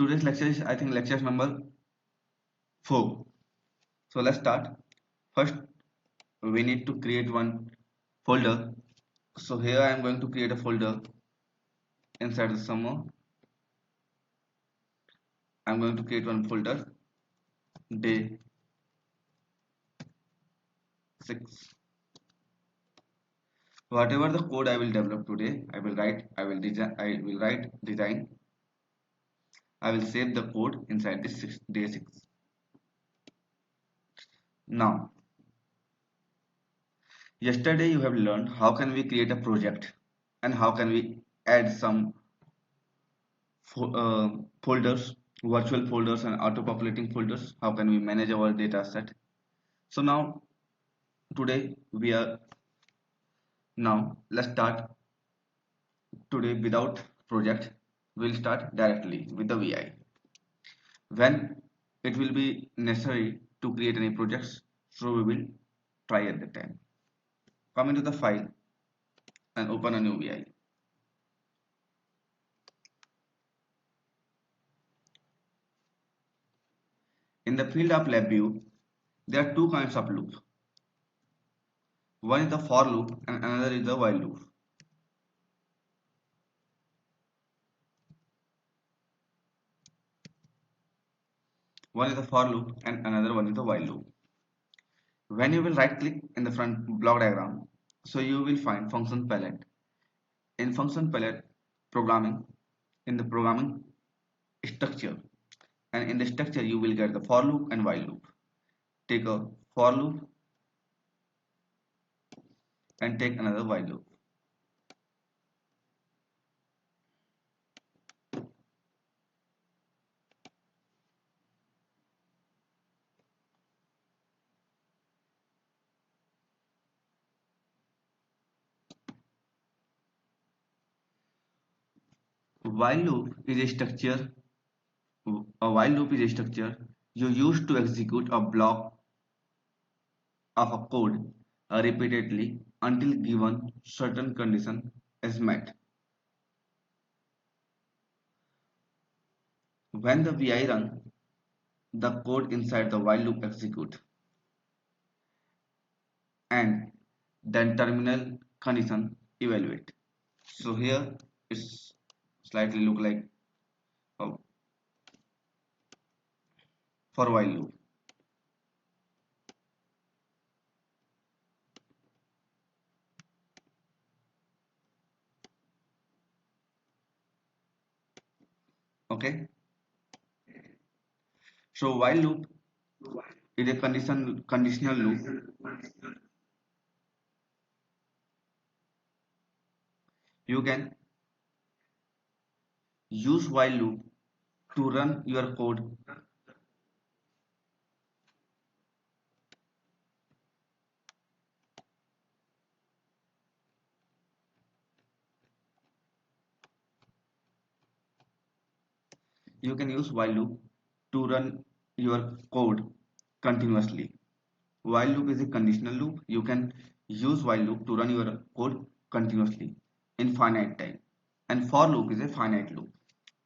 Today's lecture is, I think, lecture number 4. So let's start. First, we need to create one folder. So here I am going to create a folder inside the summer. I'm going to create one folder, day 6. Whatever the code I will develop today, I will write design. I will save the code inside this day 6. Now, yesterday you have learned how can we create a project and how can we add some folders, virtual folders and auto-populating folders. How can we manage our data set? So today we are now let's start today without project. We'll start directly with the VI. When it will be necessary to create any projects, so we will try at the time. Come into the file and open a new VI. In the field of lab view, there are two kinds of loops. One is the for loop and another is the while loop. One is the for loop and another one is the while loop. When you will right click in the front block diagram, so you will find function palette. In function palette, programming, in the programming structure, and in the structure you will get the for loop and while loop. Take a for loop and take another while loop. While loop is a structure. A while loop is a structure you use to execute a block of a code repeatedly until given certain condition is met. When the VI run, the code inside the while loop execute and then terminal condition evaluate. So here it's slightly look like a for while loop. Okay. So while loop is a conditional loop. You can use while loop to run your code. You can use while loop to run your code continuously. While loop is a conditional loop. You can use while loop to run your code continuously in finite time. And for loop is a finite loop.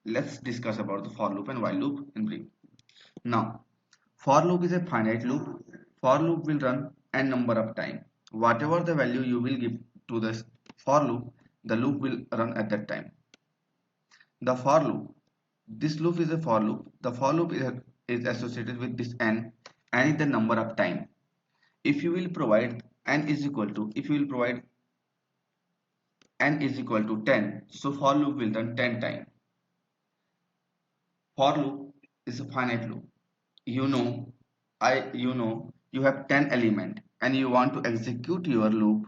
Let's discuss about the for loop and while loop in brief. Now, for loop is a finite loop. For loop will run n number of time. Whatever the value you will give to the for loop, the loop will run at that time. The for loop. This loop is a for loop. The for loop is associated with this n. N is the number of time. If you will provide n is equal to, if you will provide n is equal to 10, so for loop will run 10 times. For loop is a finite loop. You know, you have 10 element and you want to execute your loop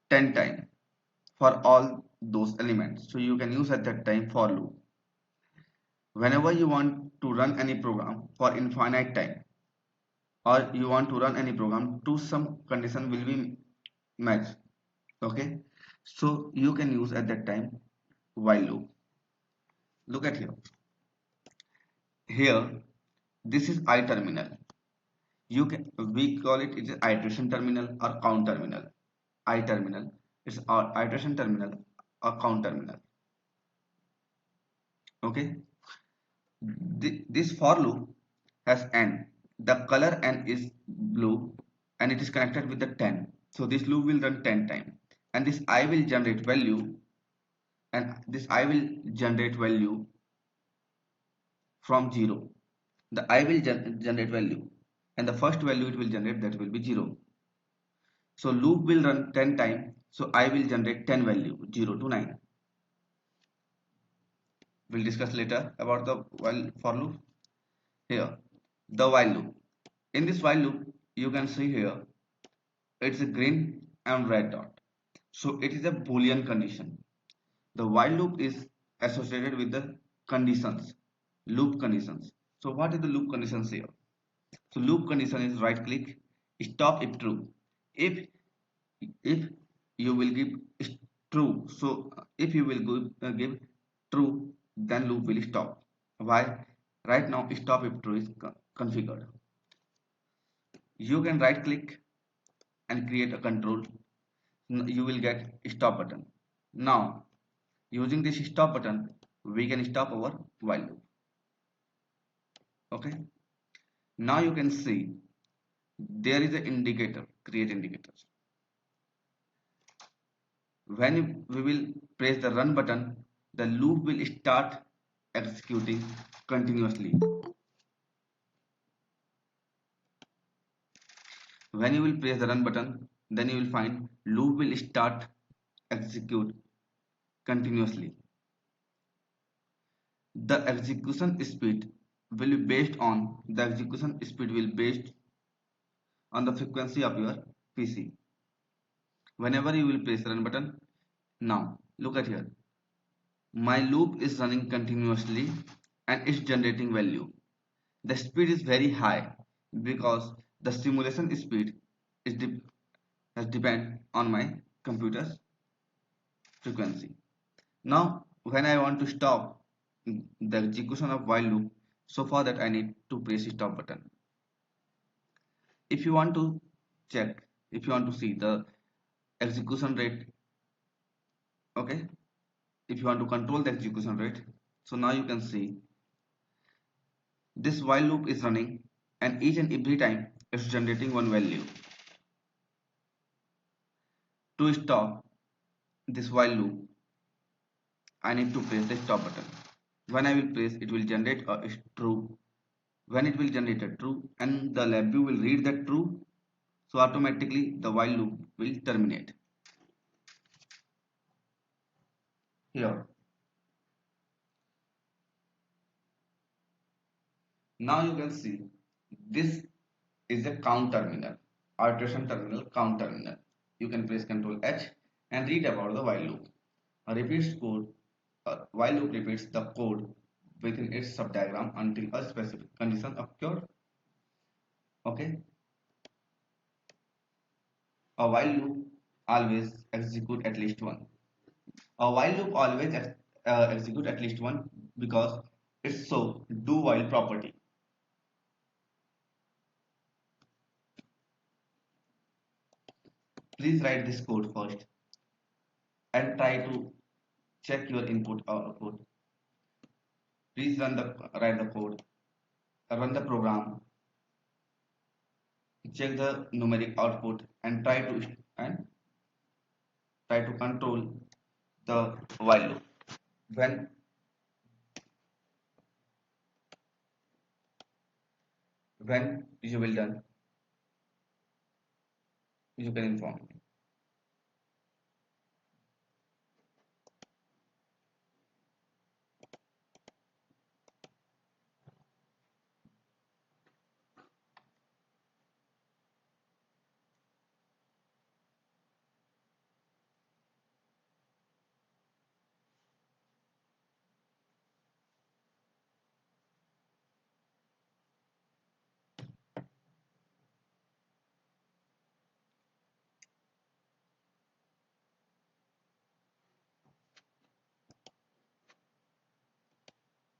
10 times for all those elements. So you can use at that time for loop. Whenever you want to run any program for infinite time, or you want to run any program to some condition will be matched. Okay, so you can use at that time while loop. Look at here this is I terminal. We call it iteration terminal or count terminal. I terminal, it's our iteration terminal or count terminal. Okay, This for loop has n. The color n is blue and it is connected with the 10. So this loop will run 10 times, and this I will generate value, and this I will generate value from 0. The I will generate value, and the first value it will generate, that will be 0. So loop will run 10 times. So I will generate 10 value, 0 to 9. We'll discuss later about the while for loop. Here, the while loop. In this while loop, you can see here, it's a green and red dot. So it is a Boolean condition. The while loop is associated with the conditions, loop conditions. So what is the loop conditions here? So loop condition is right click, stop if true. If if you will give true, so if you will give true, then loop will stop. Why? Right now stop if true is configured. You can right click and create a control. You will get stop button. Now using this stop button, we can stop our while loop. Okay, now you can see there is an indicator, create indicator. When we will press the run button, the loop will start executing continuously. When you will press the run button, then you will find loop will start execute continuously. The execution speed will be based on the frequency of your PC. Whenever you will press the run button, now look at here. My loop is running continuously and it's generating value. The speed is very high because the simulation speed is has depend on my computer's frequency. Now when I want to stop the execution of while loop, so for that I need to press stop button. If you want to check, if you want to see the execution rate, okay, if you want to control the execution rate, so now you can see this while loop is running and each and every time it's generating one value. To stop this while loop, I need to press the stop button. When I will press, it will generate a true. When it will generate a true and the LabVIEW will read that true, so automatically the while loop will terminate. Here. Now you can see this is a count terminal, iteration terminal, count terminal. You can press Ctrl H and read about the while loop. A repeats code, while loop repeats the code within its subdiagram until a specific condition occurs. Okay. A while loop always execute at least one. A while loop always execute at least one because it's so do while property. Please write this code first and try to check your input or output. Please write the code, run the program, check the numeric output and try to control the while loop. When you will done, you can inform me.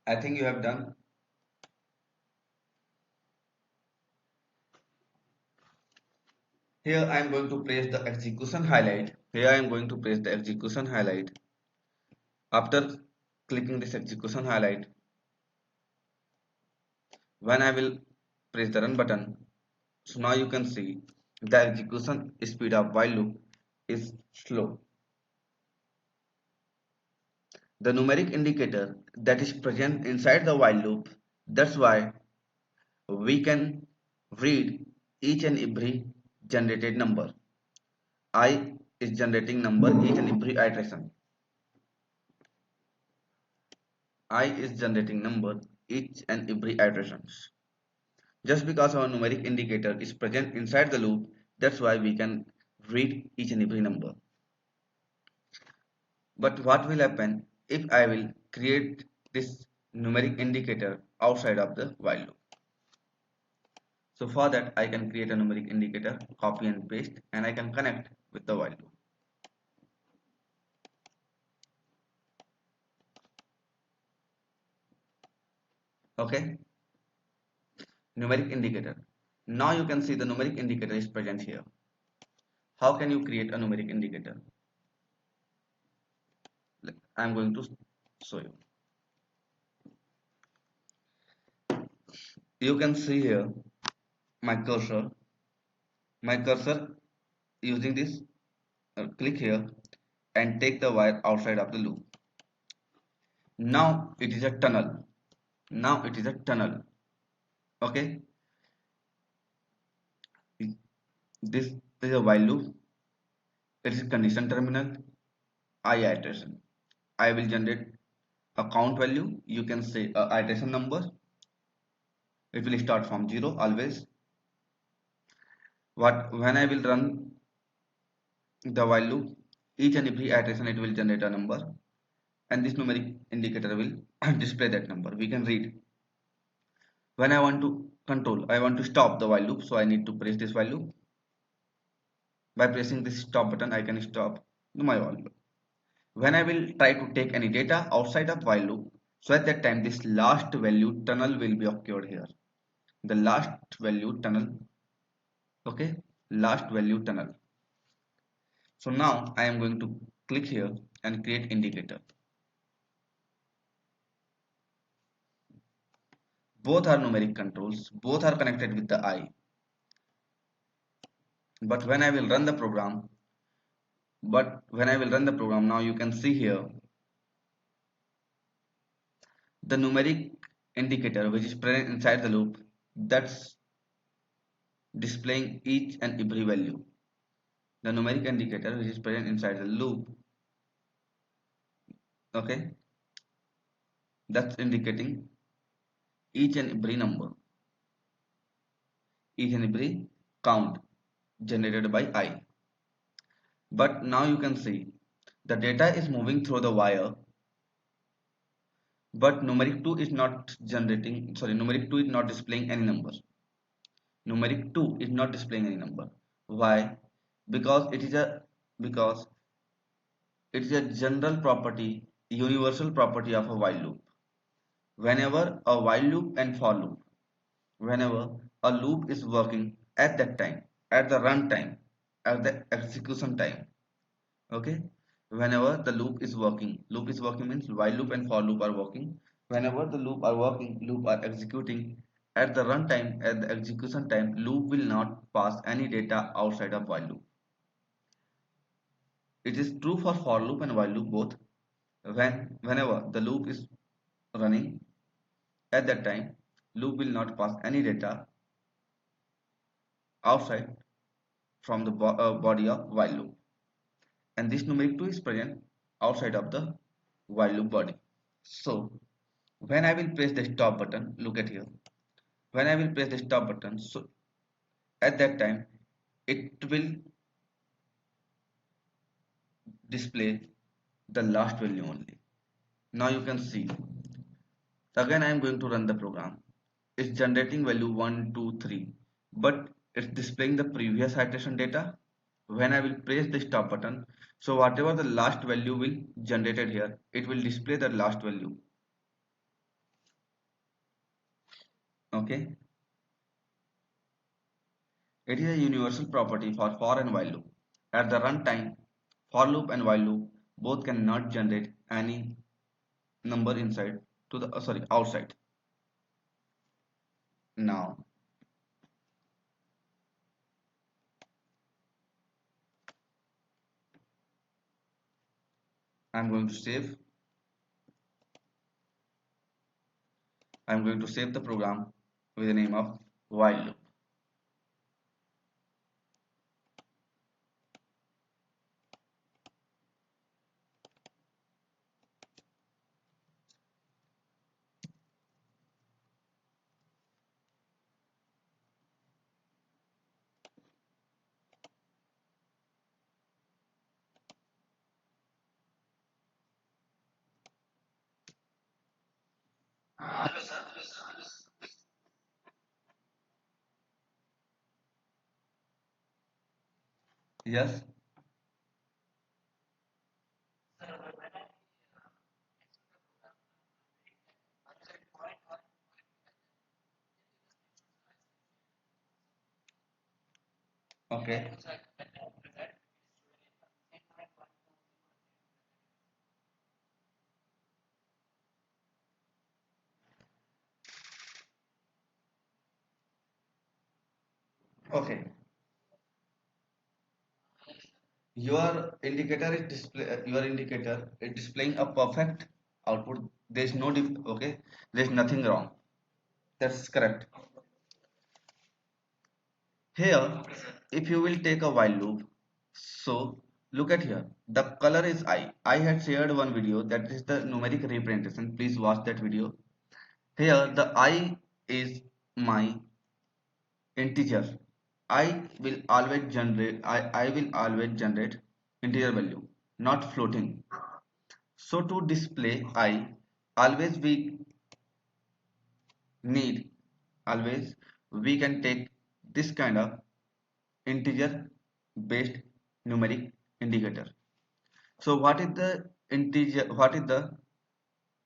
I think you have done. Here I am going to place the execution highlight. Here I am going to place the execution highlight. After clicking this execution highlight, When I will press the run button, so now you can see the execution speed of while loop is slow. The numeric indicator that is present inside the while loop, that's why we can read each and every generated number. I is generating number each and every iteration. I is generating number each and every iterations. Just because our numeric indicator is present inside the loop, that's why we can read each and every number. But what will happen if I will create this numeric indicator outside of the while loop? So for that, I can create a numeric indicator, copy and paste, and I can connect with the while loop. Okay, numeric indicator. Now you can see the numeric indicator is present here. How can you create a numeric indicator? I'm going to show you. You can see here my cursor. My cursor using this, click here and take the wire outside of the loop. Now it is a tunnel. Now it is a tunnel. Okay, this is a while loop. It is a condition terminal. I iteration. I will generate a count value. You can say a iteration number. It will start from 0 always. What when I will run the while loop, each and every iteration it will generate a number, and this numeric indicator will display that number. We can read. When I want to control, I want to stop the while loop, so I need to press this while loop. By pressing this stop button, I can stop my while loop. When I will try to take any data outside of while loop, so at that time this last value tunnel will be occurred here. The last value tunnel, okay, last value tunnel. So now I am going to click here and create indicator. Both are numeric controls, both are connected with the I. But when I will run the program, now you can see here the numeric indicator which is present inside the loop, that's displaying each and every value. The numeric indicator which is present inside the loop, okay, that's indicating each and every number, each and every count generated by I. But now you can see the data is moving through the wire, but numeric 2 is not numeric 2 is not displaying any number. Numeric 2 is not displaying any number. Why? Because it is a general property, universal property of a while loop. Whenever a while loop and for loop, whenever a loop is working at that time, at the run time, at the execution time, okay, whenever the loop is working means while loop and for loop are working. Whenever the loop are working, loop are executing, at the run time, at the execution time, loop will not pass any data outside of while loop. It is true for loop and while loop both. Whenever the loop is running, at that time loop will not pass any data outside from the body of while loop, and this numeric 2 is present outside of the while loop body. So when I will press the stop button, look at here, when I will press the stop button, so at that time it will display the last value only. Now you can see again I am going to run the program. It's generating value 1 2 3, but it's displaying the previous iteration data. When I will press the stop button, so whatever the last value will generated here, it will display the last value. Okay, it is a universal property for and while loop. At the runtime, for loop and while loop both cannot generate any number inside to the outside. Now I'm going to save. I'm going to save the program with the name of while loop. Yes. Okay. Okay. Your indicator is displaying a perfect output. There is no okay. There is nothing wrong. That's correct. Here, if you will take a while loop, so look at here. The color is I. I had shared one video that is the numeric representation. Please watch that video. Here, the I is my integer. I will always generate integer value, not floating. So to display I, always we need, always we can take this kind of integer based numeric indicator. So what is the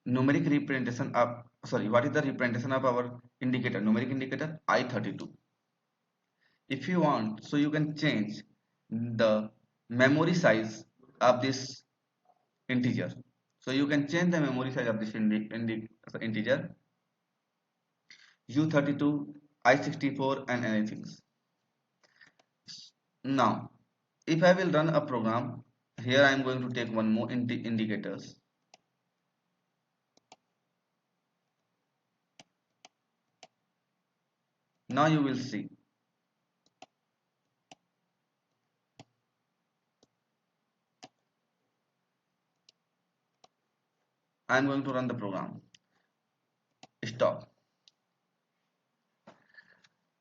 numeric representation of, sorry, what is the representation of our indicator, numeric indicator I32. If you want, so you can change the memory size of this integer. So you can change the memory size of this integer U32, I64 and anything. Now, if I will run a program, here I am going to take one more indicators. Now you will see. I am going to run the program. Stop.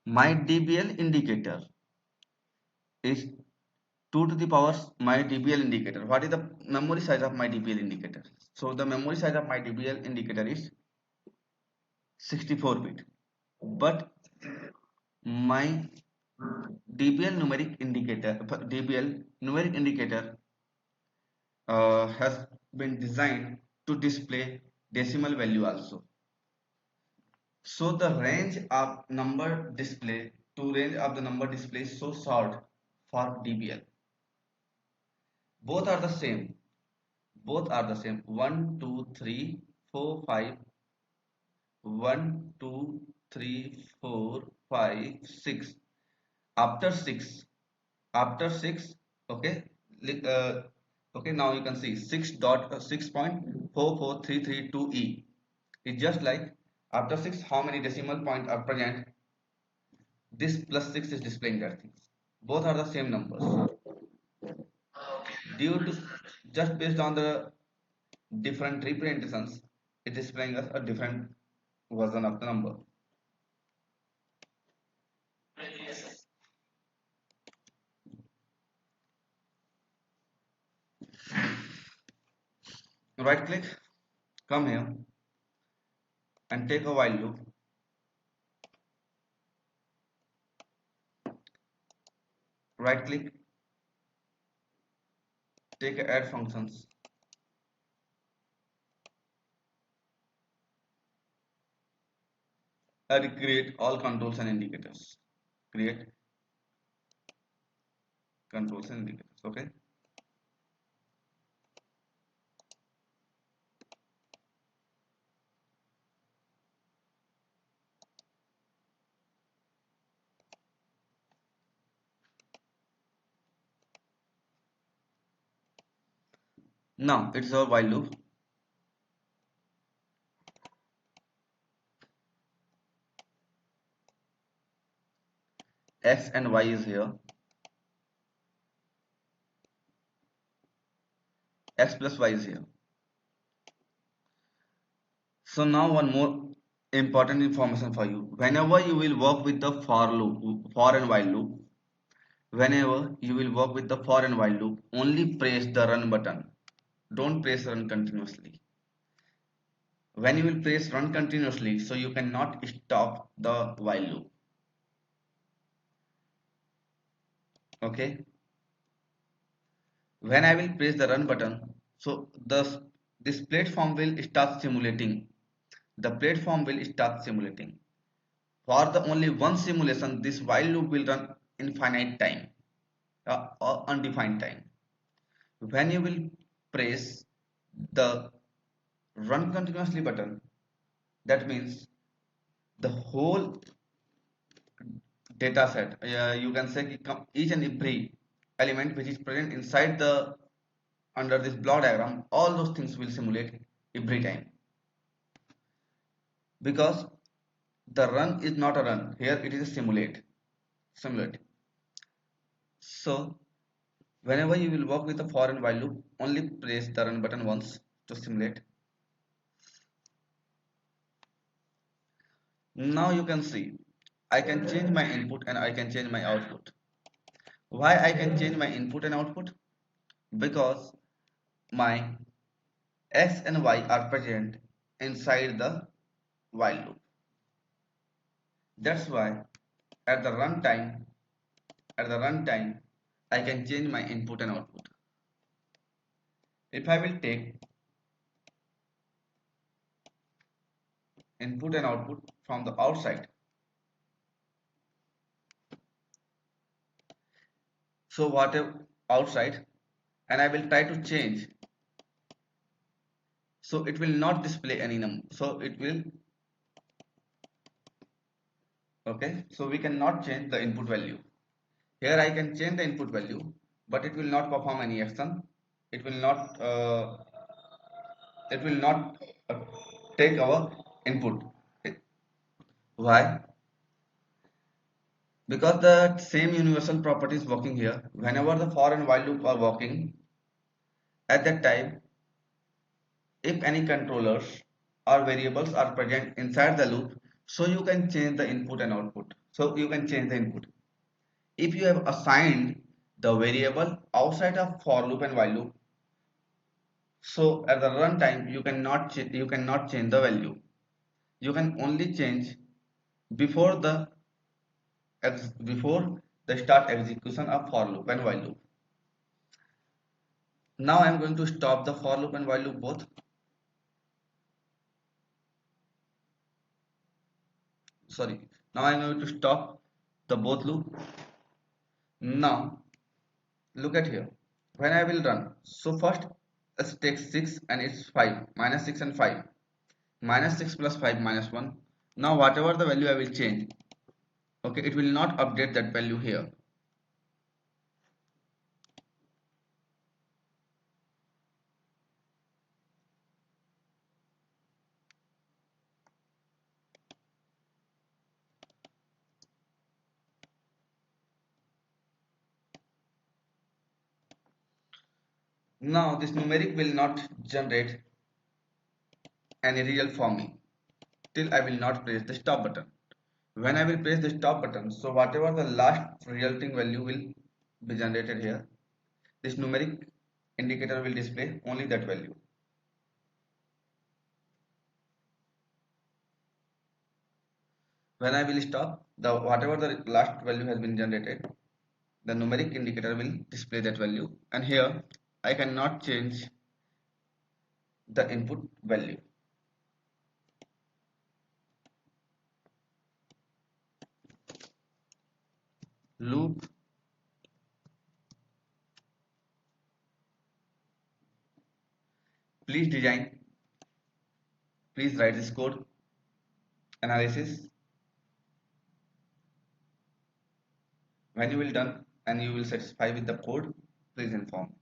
My DBL indicator is 2 to the power my DBL indicator. What is the memory size of my DBL indicator? So the memory size of my DBL indicator is 64 bit. But my DBL numeric indicator has been designed to display decimal value also. So the range of number display to range of the number display is so short for DBL. Both are the same. Both are the same. 1, 2, 3, 4, 5. 1, 2, 3, 4, 5, 6. After 6, after 6, okay. Okay, now you can see 6.6.44332E. It's just like after 6, how many decimal points are present? This plus 6 is displaying that things. Both are the same numbers. Due to just based on the different representations, it is displaying us a different version of the number. Right click, come here and take a while loop. Right click, take a add functions. And create all controls and indicators. Create controls and indicators. Okay. Now it's our while loop. X and Y is here. X plus Y is here. So now one more important information for you. Whenever you will work with the for loop, for and while loop, whenever you will work with the for and while loop, only press the run button. Don't press run continuously. When you will press run continuously, so you cannot stop the while loop. Okay. When I will press the run button, so this platform will start simulating. The platform will start simulating. For the only one simulation, this while loop will run infinite time or undefined time. When you will press the run continuously button, that means the whole data set, you can say each and every element which is present inside the under this block diagram, all those things will simulate every time, because the run is not a run here, it is a simulate. So whenever you will work with a for and while loop, only press the run button once to simulate. Now you can see I can change my input and I can change my output. Why I can change my input and output? Because my X and Y are present inside the while loop. That's why at the runtime, I can change my input and output. If I will take input and output from the outside, so whatever outside, and I will try to change, so it will not display any number. So it will, okay, so we cannot change the input value. Here I can change the input value, but it will not perform any action. It will not uh, take our input. Why? Because the same universal property is working here. Whenever the for and while loop are working, at that time, if any controllers or variables are present inside the loop, so you can change the input and output. So you can change the input. If you have assigned the variable outside of for loop and while loop, so at the runtime you cannot change the value. You can only change before the start execution of for loop and while loop. Now I am going to stop the for loop and while loop both. Sorry. Now I am going to stop the both loop. Now look at here. When I will run, so first let's take 6 and it's 5, minus 6 and 5, minus 6 plus 5 minus 1. Now whatever the value I will change, okay, it will not update that value here. Now this numeric will not generate any result for me till I will not press the stop button. When I will press the stop button, so whatever the last resulting value will be generated here, this numeric indicator will display only that value. When I will stop, the whatever the last value has been generated, the numeric indicator will display that value, and here I cannot change the input value. Loop please design, please write this code analysis. When you will done and you will satisfy with the code, please inform.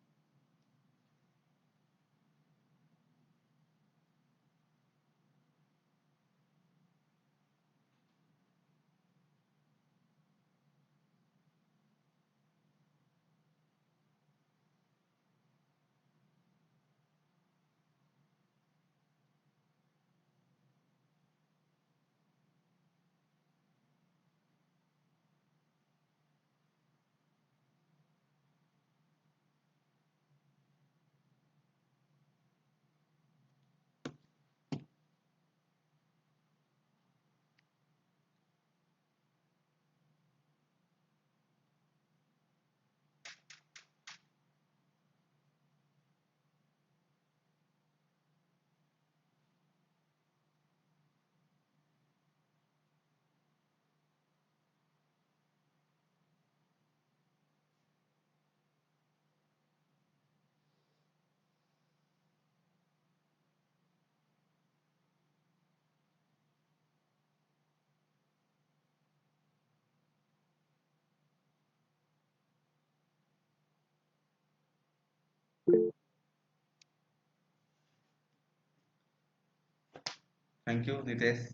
Thank you, Nitesh.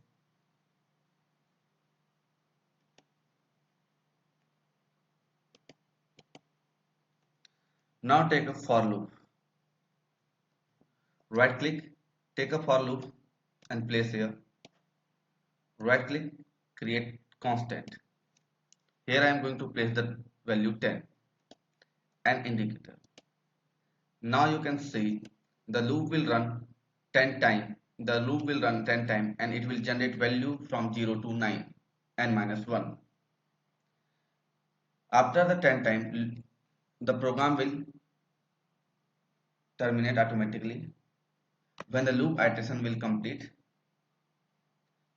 Now take a for loop. Right click, take a for loop and place here. Right click, create constant. Here I am going to place the value 10 and indicator. Now you can see the loop will run 10 times. The loop will run 10 times and it will generate value from 0 to 9 and minus 1. After the 10 time, the program will terminate automatically. When the loop iteration will complete,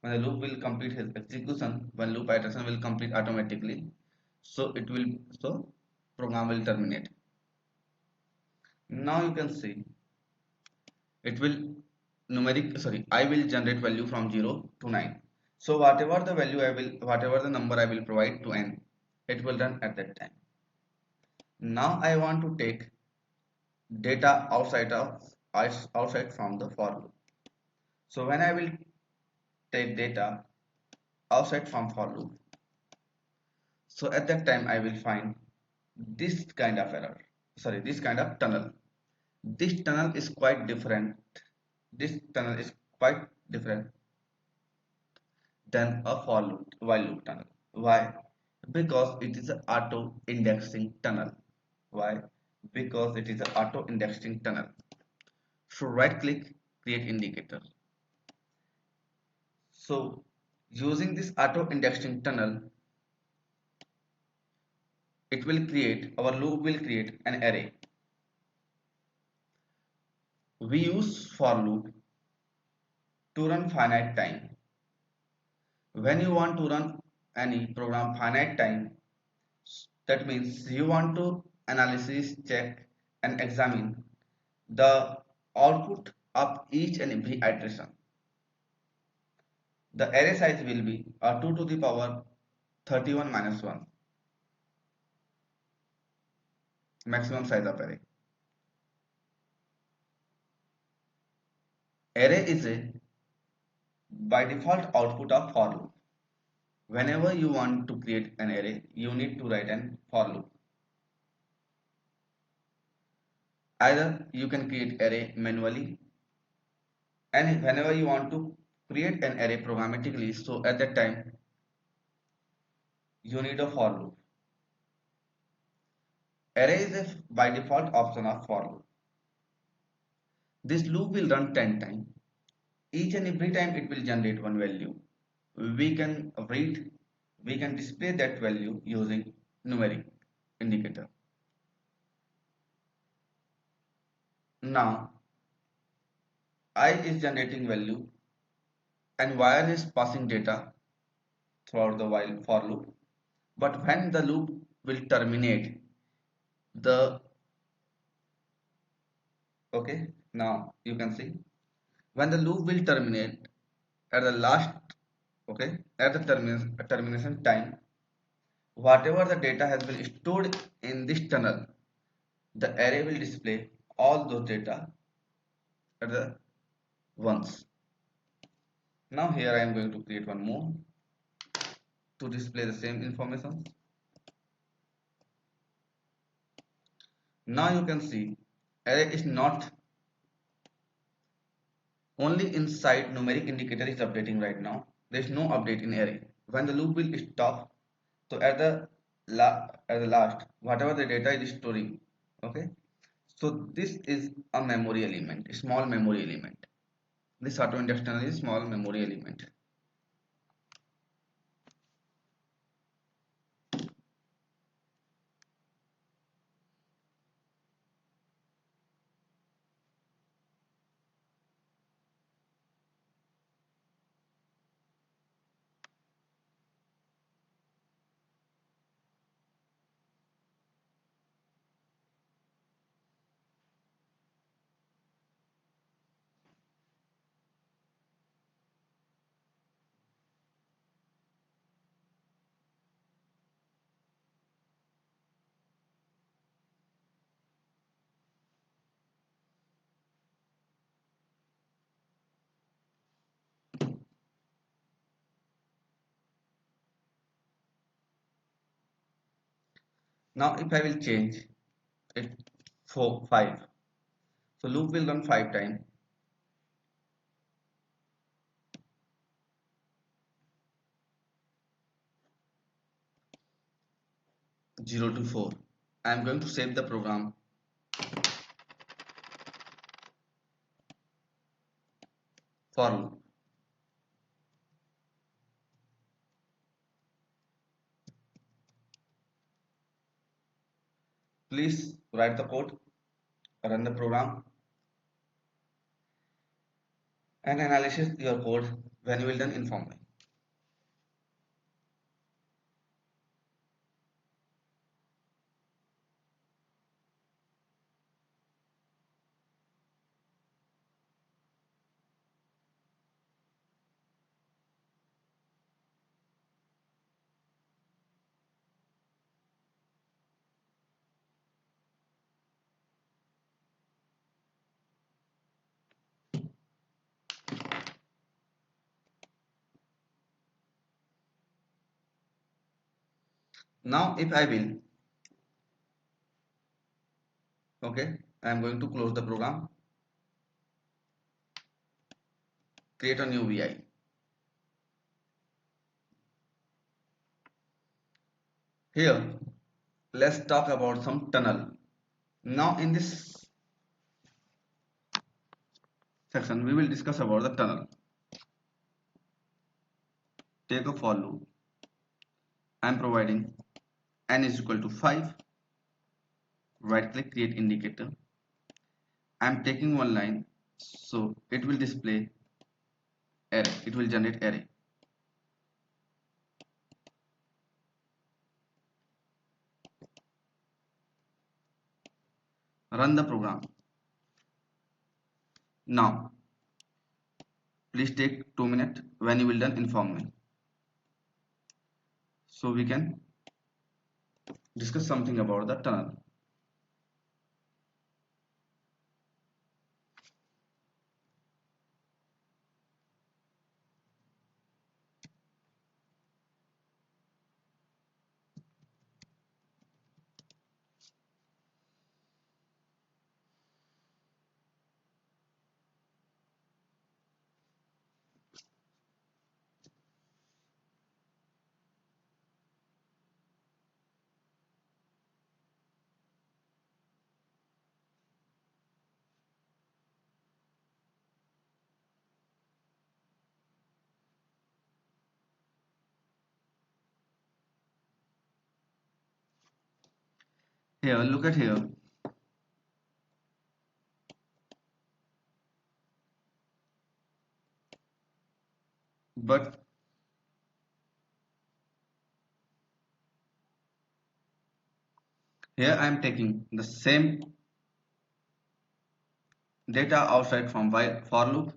when the loop will complete his execution, when loop iteration will complete automatically, so it will, so program will terminate. Now you can see it will I will generate value from 0 to 9. So whatever the value I will, whatever the number I will provide to n, it will run at that time. Now I want to take data outside from the for loop. So when I will take data outside from for loop, so at that time I will find this kind of error, sorry, this kind of tunnel. This tunnel is quite different. This tunnel is quite different than a for loop while loop tunnel. Why? Because it is an auto indexing tunnel. Why? Because it is an auto indexing tunnel. So right click, create indicator. So using this auto indexing tunnel, it will create, our loop will create an array. We use for loop to run finite time. When you want to run any program finite time, that means you want to analysis, check and examine the output of each and every iteration. The array size will be 2 to the power 31 minus 1, maximum size of array. Array is a by default output of for loop. Whenever you want to create an array, you need to write an for loop. Either you can create array manually, and whenever you want to create an array programmatically, so at that time you need a for loop. Array is a by default option of for loop. This loop will run 10 times. Each and every time it will generate one value. We can read, we can display that value using numeric indicator. Now I is generating value and y is passing data throughout the while for loop. But when the loop will terminate, the okay, now you can see when the loop will terminate at the last, okay, at the termination time, whatever the data has been stored in this tunnel, the array will display all those data at the once. Now here I am going to create one more to display the same information. Now you can see array is not only inside numeric indicator is updating right now. There is no update in array. When the loop will stop, so at the last, whatever the data is storing, okay. So this is a memory element, a small memory element. This auto index tunnel is small memory element. Now if I will change it for 5, so loop will run 5 times. 0 to 4. I am going to save the program. For loop. Please write the code, run the program, and analyze your code. When you will done, inform me. Now if I will, okay, I am going to close the program, create a new VI. Here, let's talk about some tunnel. Now in this section, we will discuss about the tunnel. Take a for loop. I am providing n is equal to 5. Right click, create indicator. I am taking one line, so it will display array. It will generate array. Run the program. Now, please take 2 minutes. When you will done, inform me. So we can discuss something about the tunnel. Here, look at here. But here I am taking the same data outside from for loop.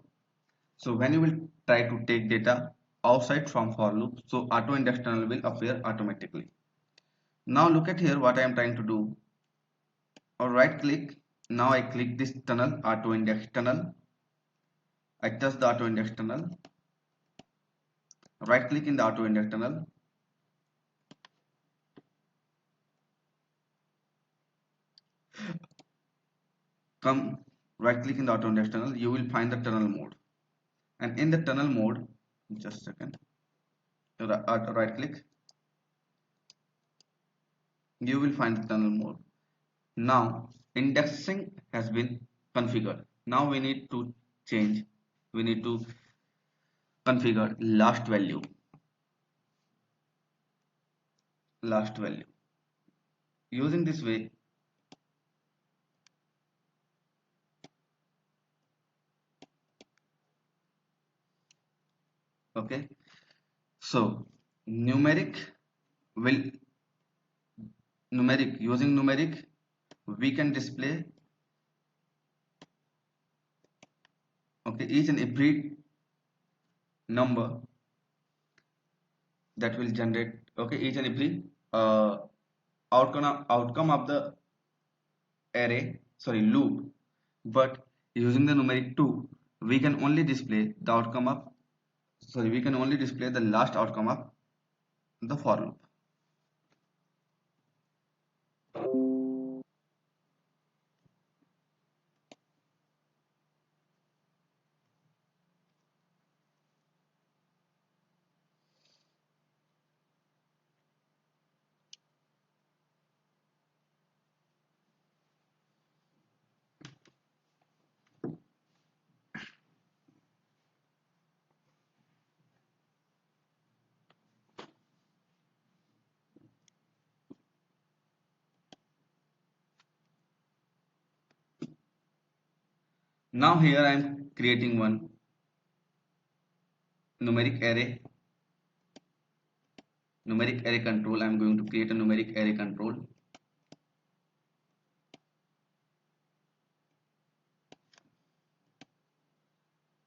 So when you will try to take data outside from for loop, so auto index tunnel will appear automatically. Now look at here what I am trying to do. Or right click. Now I click this tunnel, auto index tunnel. I touch the auto index tunnel. Right click in the auto index tunnel. Come right click in the auto index tunnel. You will find the tunnel mode. And in the tunnel mode, just a second. Right click. You will find the tunnel mode. Now indexing has been configured. Now we need to change. We need to configure last value. Last value. Using this way, okay. So will using numeric we can display, okay, each and every number that will generate, okay, each and every uh, outcome of the array, sorry, loop. But using the numeric 2, we can only display the outcome of, sorry, we can only display the last outcome of the for loop. Now here I am creating one numeric array control. I am going to create a numeric array control.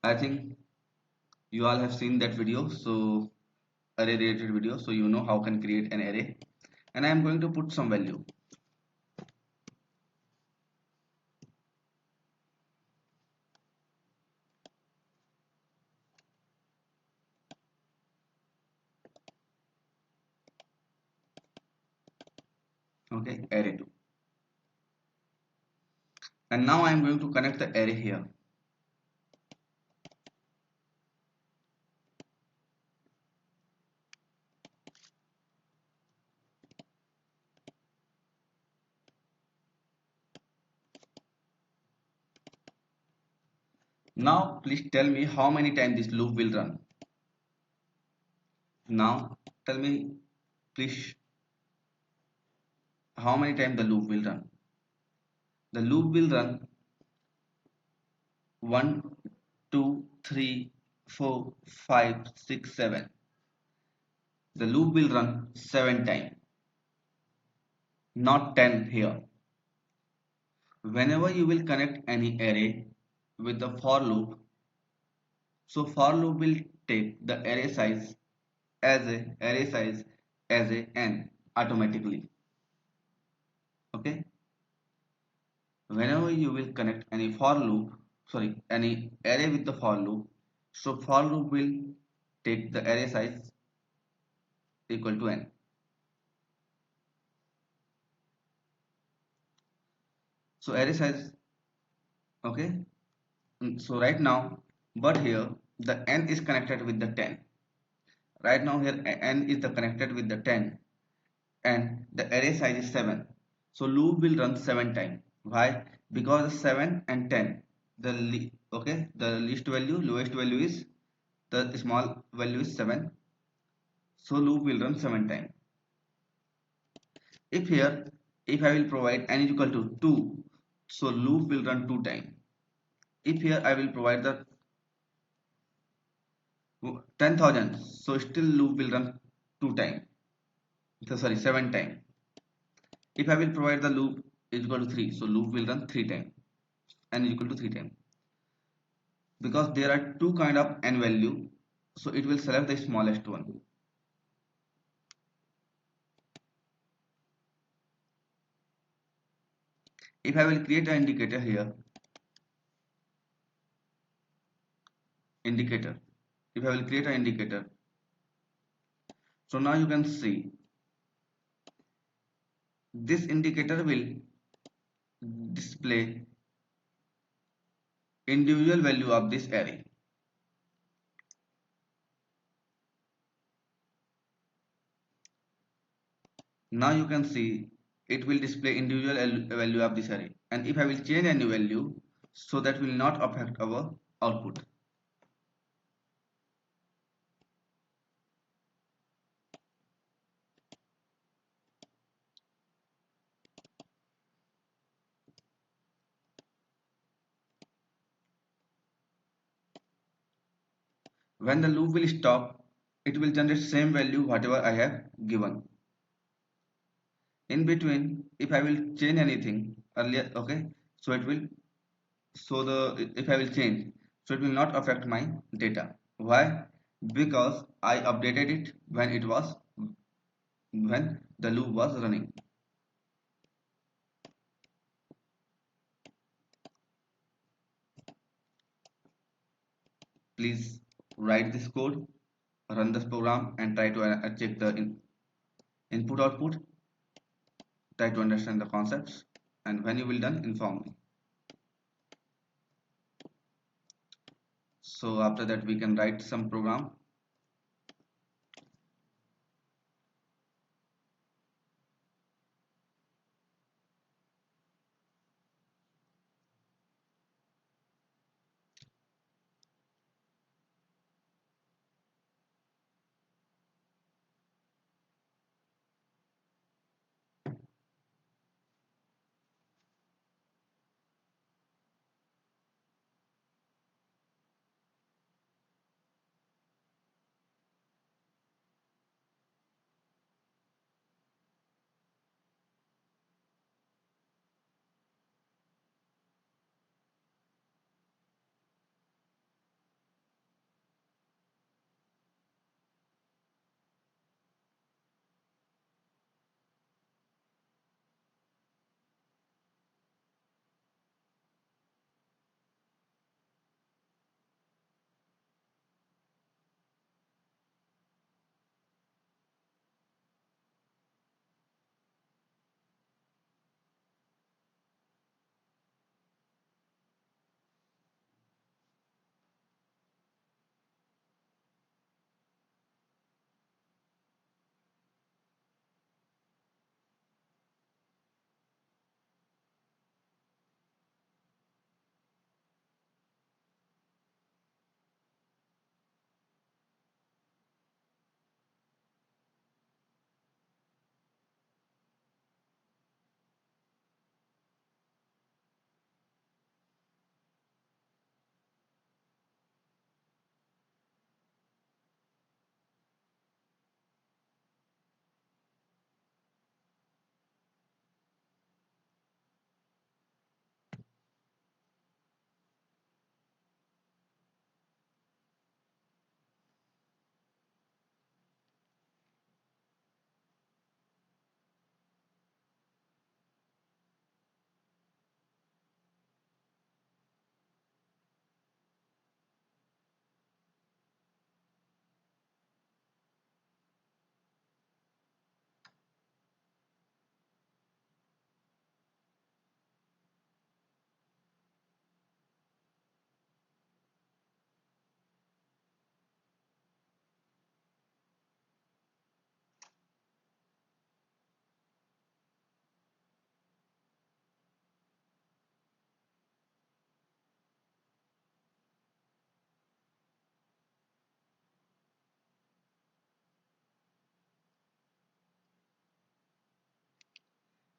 I think you all have seen that video, so array related video, so you know how can create an array. And I am going to put some value. Okay, array 2. And now I am going to connect the array here. Now please tell me how many times this loop will run. Now tell me please how many times the loop will run. The loop will run 1, 2, 3, 4, 5, 6, 7. The loop will run 7 times, not 10 here. Whenever you will connect any array with the for loop, so for loop will take the array size as a n automatically. Okay. Whenever you will connect any any array with the for loop, so for loop will take the array size equal to n. So array size, okay. So right now, but here the n is connected with the 10. Right now here n is the connected with the 10 and the array size is 7. So loop will run 7 times. Why? Because 7 and 10, the least value, lowest value is, the small value is 7. So loop will run 7 times. If here, if I will provide n is equal to 2, so loop will run 2 times. If here I will provide the 10,000, so still loop will run 2 times. So sorry, 7 times. If I will provide the loop is equal to 3, so loop will run 3 times. N is equal to 3 times. Because there are two kind of n value, so it will select the smallest one. If I will create an indicator here, if I will create an indicator, so now you can see this indicator will display individual value of this array. Now you can see it will display individual value of this array, and if I will change any value, so that will not affect our output. When the loop will stop, it will generate same value whatever I have given. In between, if I will change anything earlier, okay, so it will, if I will change, so it will not affect my data. Why? Because I updated it when the loop was running. Please write this code, run this program, and try to check the input output. Try to understand the concepts, and when you will done, inform me. So after that we can write some program.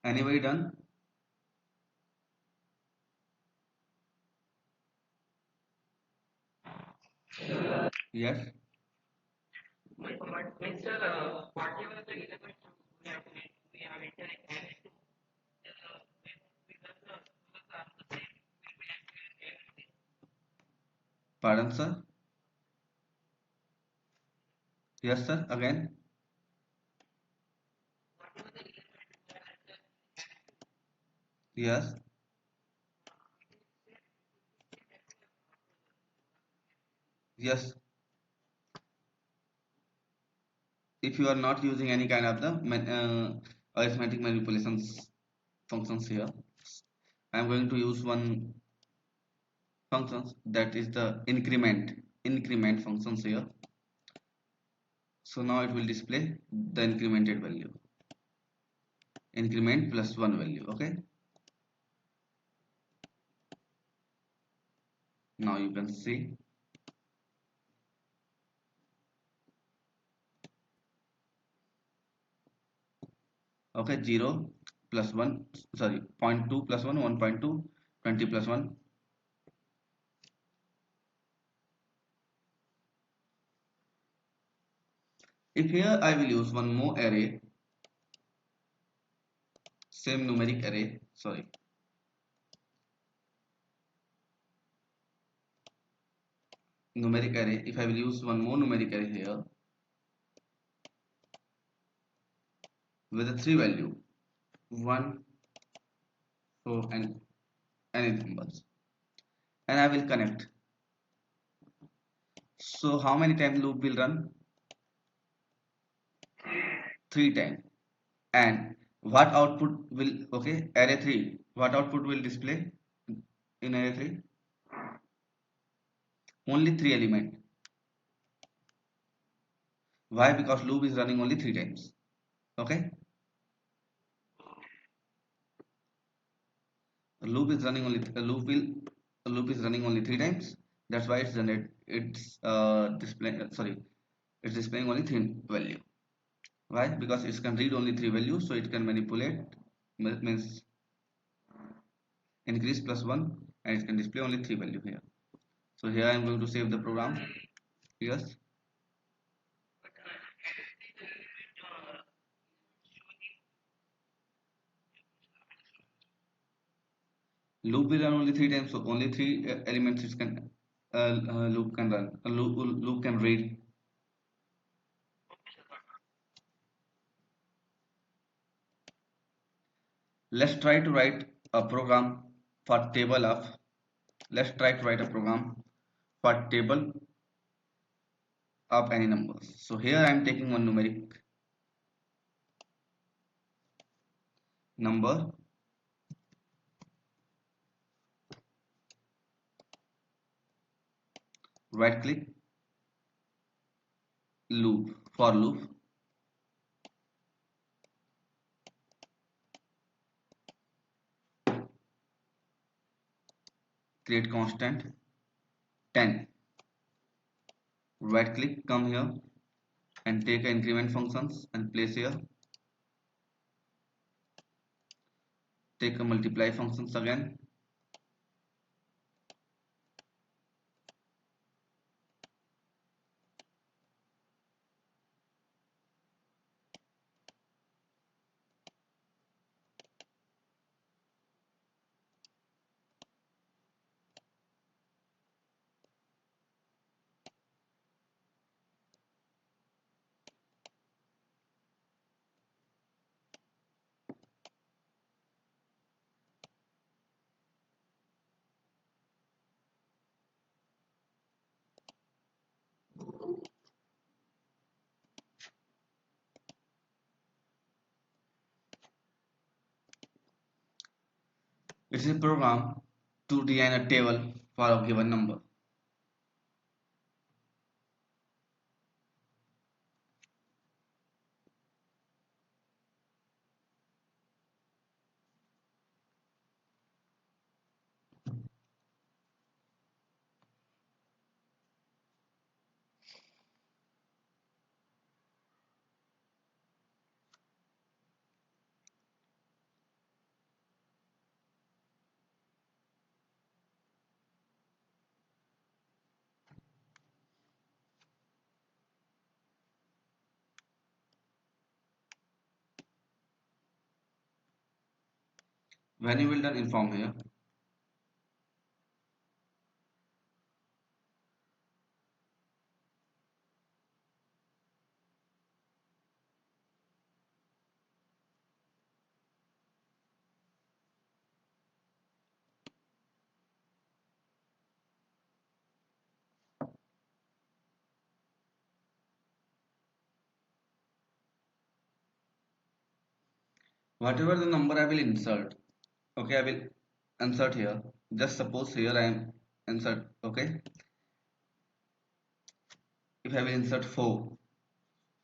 Anybody done? Yes. Pardon, sir? Yes, sir. Again. Yes. Yes. If you are not using any kind of the arithmetic manipulations functions here, I am going to use one functions, that is the increment functions here. So now it will display the incremented value, increment plus one value. Okay, now you can see. Okay, 0 plus 1, sorry, 0.2 plus 1, 1.2, 20 plus 1. If here I will use one more array, same numeric array, sorry, numeric array, if I will use one more numeric array here with a three value, 1, 4 and any numbers, and I will connect. So how many times loop will run? 3 times. And what output will, okay, array 3, what output will display in array 3? Only 3 element. Why? Because loop is running only 3 times. Okay, a loop is running only a loop is running only 3 times. That's why it's displaying, sorry, it's displaying only 3 value. Why? Because it can read only 3 values, so it can manipulate, means increase plus 1, and it can display only 3 value here. So here I am going to save the program. Yes, loop will run only 3 times, so only three elements it can loop can run. A loop can read. Let's try to write a program for table of. Let's try to write a program for table of any numbers. So here I am taking one numeric number, right click, loop, for loop, create constant 10, right click, come here and take increment functions and place here, take a multiply functions again, it is a program to design a table for a given number. When you will done, inform here. Whatever the number I will insert, okay, I will insert here. Just suppose here I am insert, okay. If I will insert 4,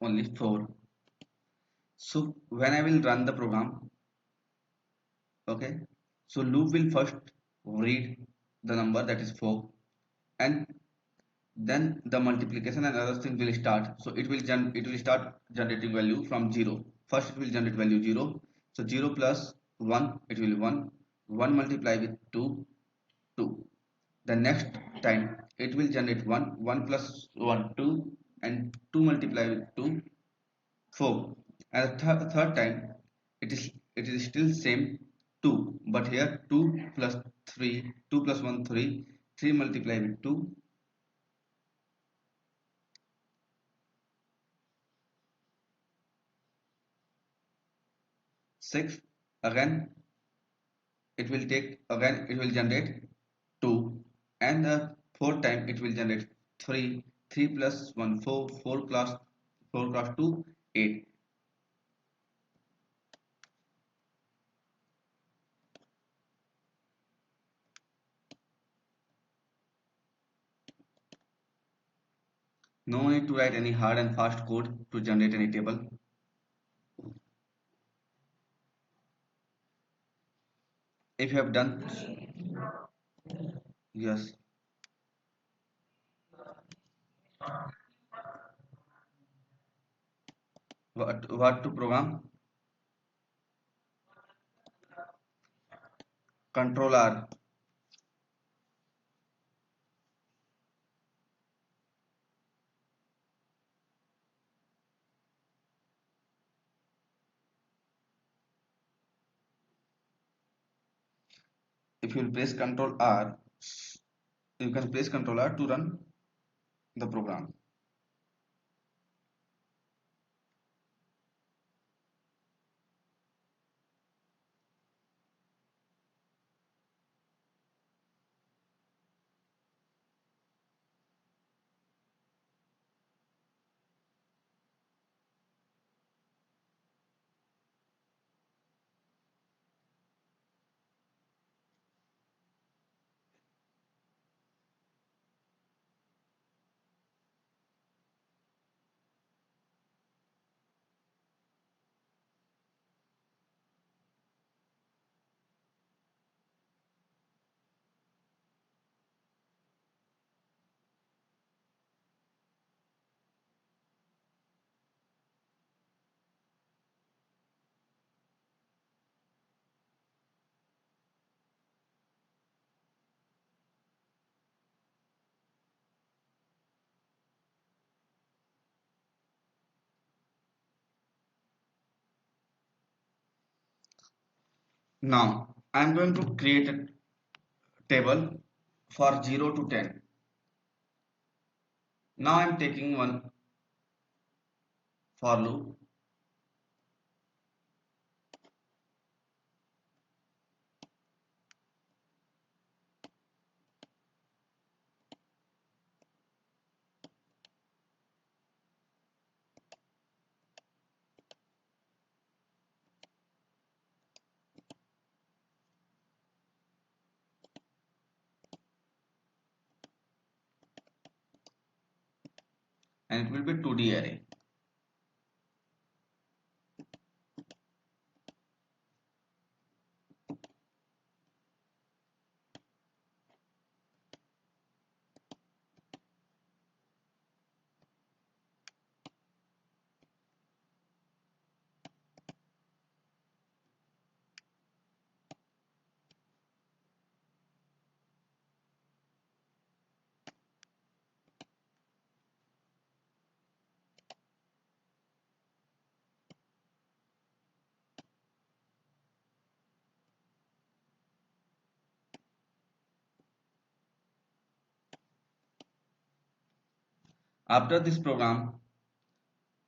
only 4, so when I will run the program, okay, so loop will first read the number, that is 4, and then the multiplication and other things will start. So it will start generating value from 0. First it will generate value 0. So 0 plus 1, it will be 1. 1 multiply with 2, 2. The next time it will generate 1. 1 plus 1, 2, and 2 multiply with 2, 4. And the third time it is still same 2, but here 2 plus 3, 2 plus 1, 3. 3 multiply with 2, 6. Again it will generate 2, and the fourth time it will generate 3. 3 plus 1, 4. 4 plus 2, 8. No need to write any hard and fast code to generate any table. If you have done, yes. What to program? Control R. If you will press Control R, you can press Control R to run the program. Now I am going to create a table for 0 to 10. Now I am taking one for loop, and it will be 2D array. After this program,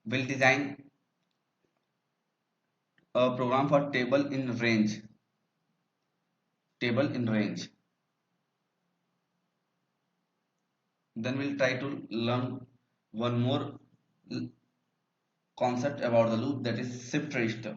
we'll design a program for table in range. Then we'll try to learn one more concept about the loop, that is shift register.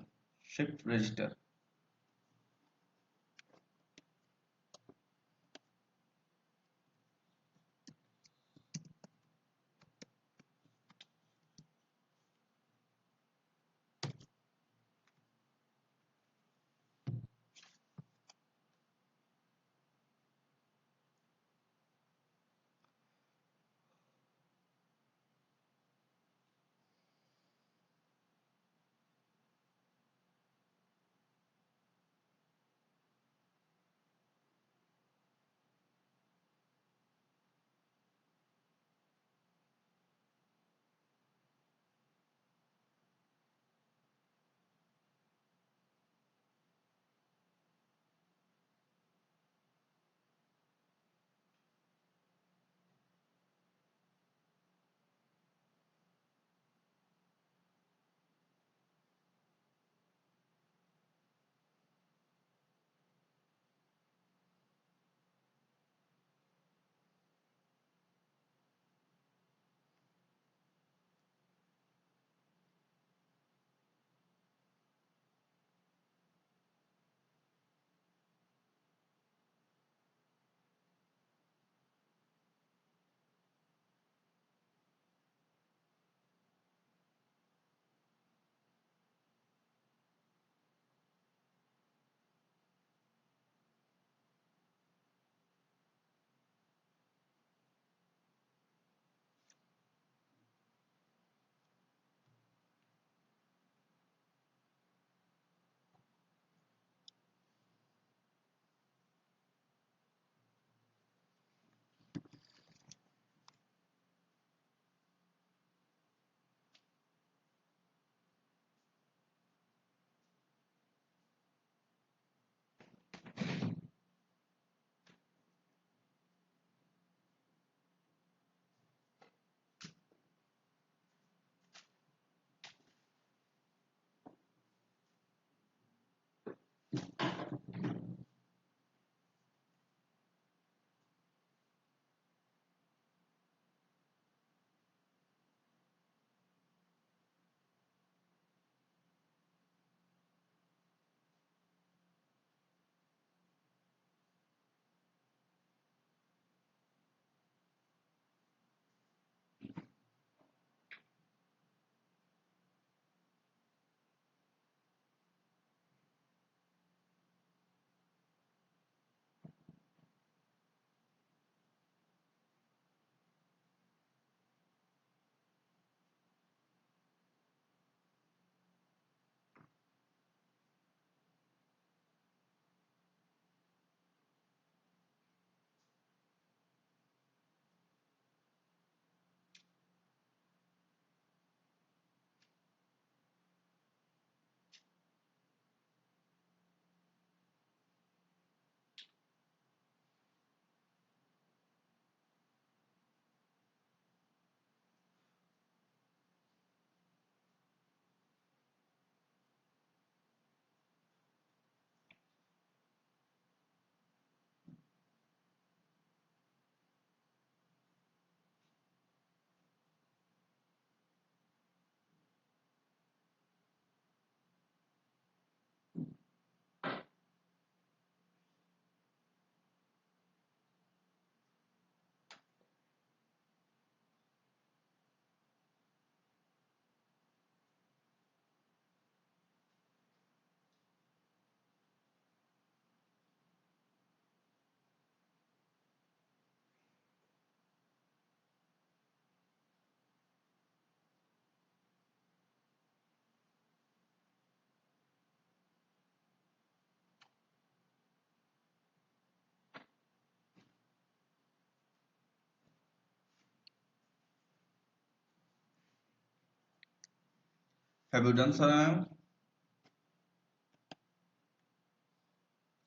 Have you done, Saranav?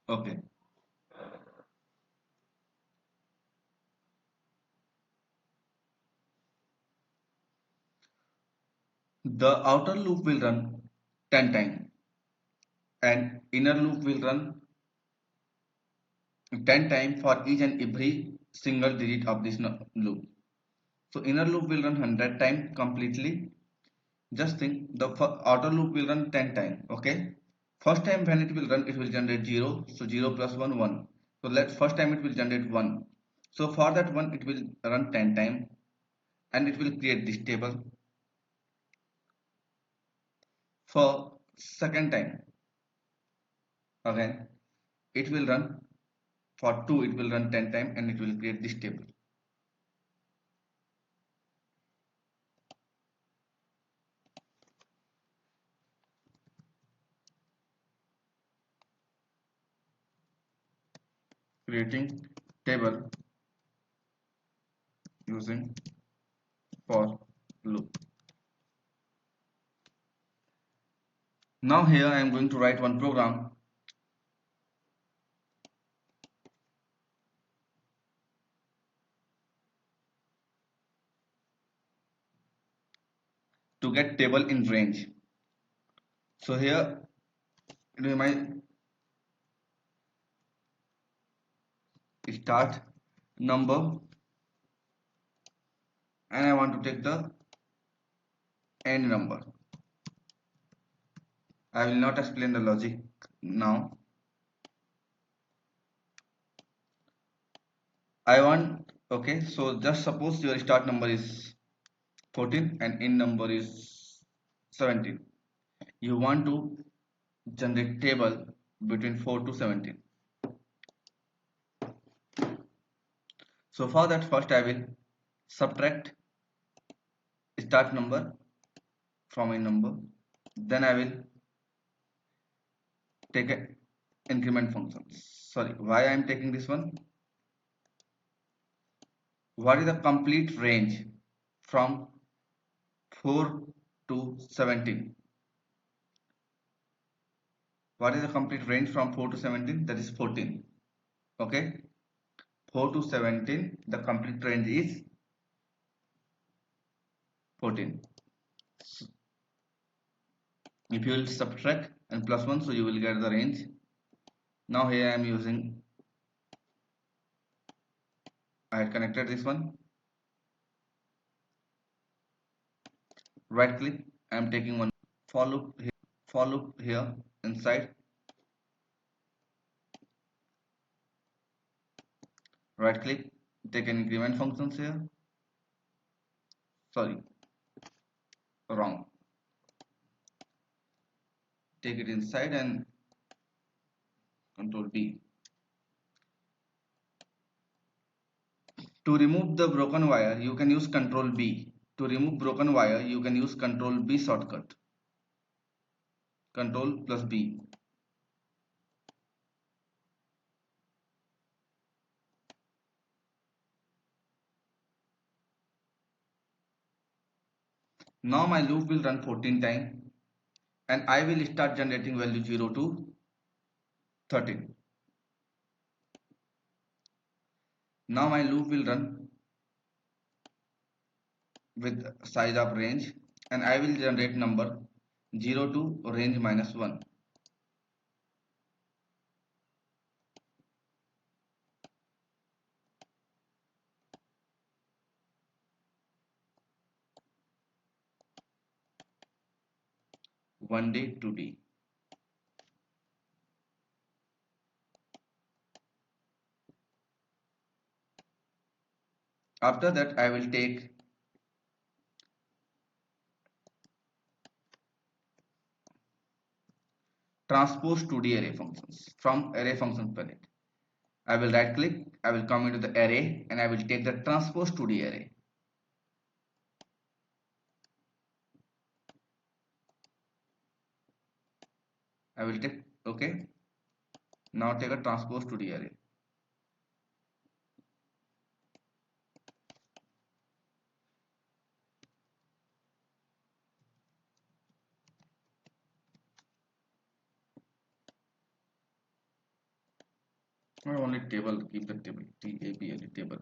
Okay. the outer loop will run 10 times and inner loop will run 10 times for each and every single digit of this loop. So inner loop will run 100 times completely. Just think the outer loop will run 10 times. Okay. First time when it will run, it will generate 0. So 0 plus 1, 1. So let first time it will generate 1. So for that one, it will run 10 times and it will create this table. For second time, again, it will run for 2, it will run 10 times and it will create this table. Creating table using for loop. Now here I am going to write one program to get table in range. So here it my start number and I want to take the end number. I will not explain the logic now. I want, okay, so just suppose your start number is 14 and end number is 17. You want to generate table between 4 to 17. So for that first I will subtract start number from a number. Then I will take a increment function. Sorry, why I am taking this one? What is the complete range from 4 to 17? What is the complete range from 4 to 17? That is 14. Okay, 4 to 17, the complete range is 14. If you will subtract and plus 1, so you will get the range. Now here I am using, I had connected this one. Right click, I am taking one for loop here inside. Right click, take an increment functions here. Sorry, wrong. Take it inside and control B. To remove the broken wire, you can use control B. To remove broken wire, you can use control B shortcut. Control plus B. Now my loop will run 14 times and I will start generating value 0 to 13. Now my loop will run with size of range and I will generate number 0 to range minus 1. One day, 2D. After that, I will take transpose 2D array functions from array functions palette. I will right click, I will come into the array and I will take the transpose 2D array. I will take, okay. Now take a transpose 2D array. Not only table, keep the table, table table.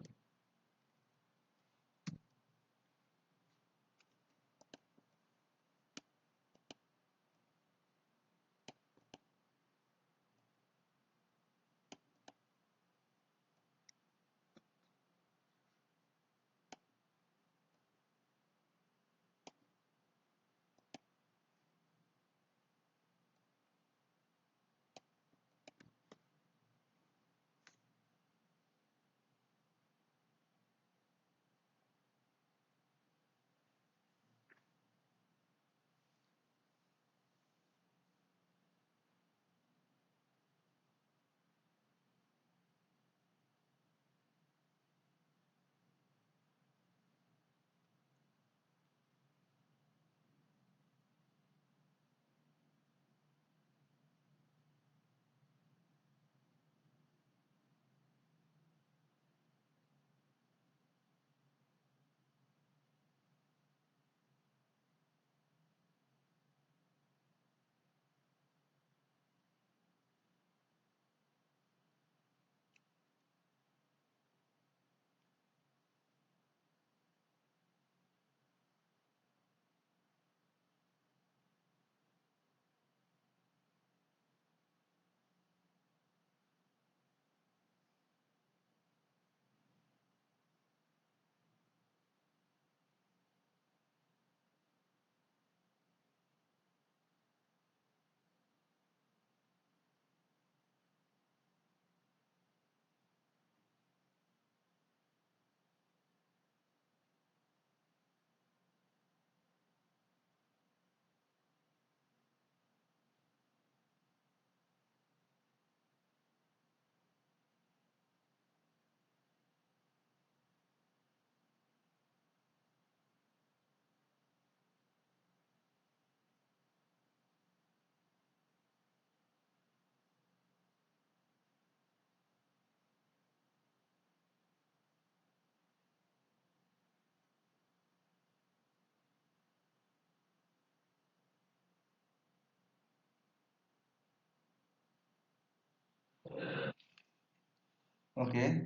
Okay.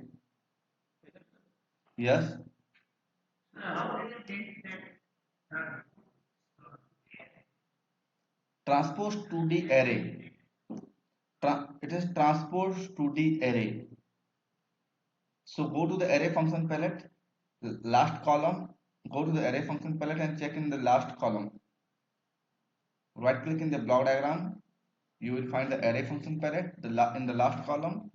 Yes. Transpose to the array. It is transpose to the array. So go to the array function palette, last column, go to the array function palette and check in the last column. Right click in the block diagram, you will find the array function palette in the last column.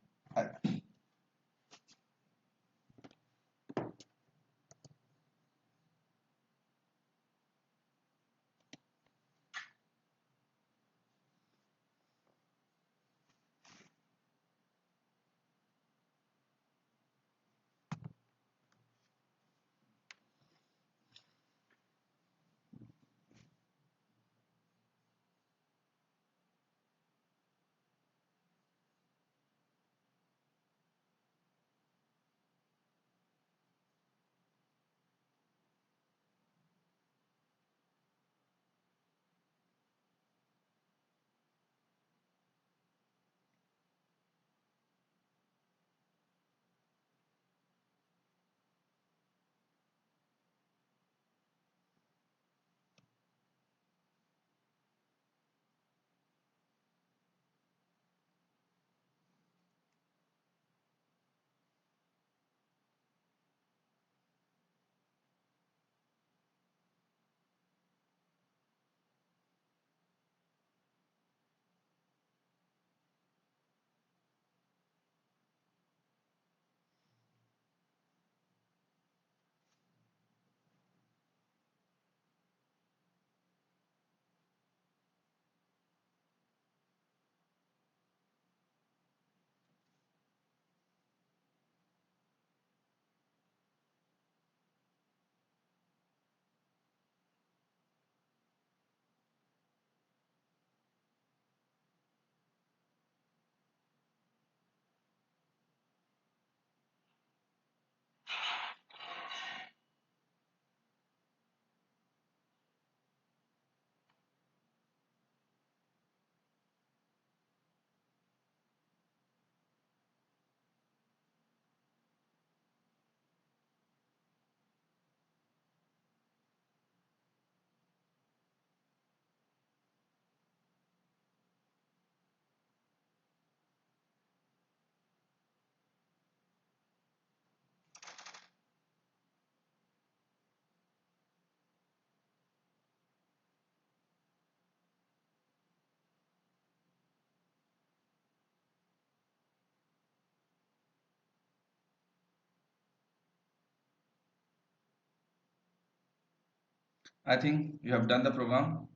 I think you have done the program.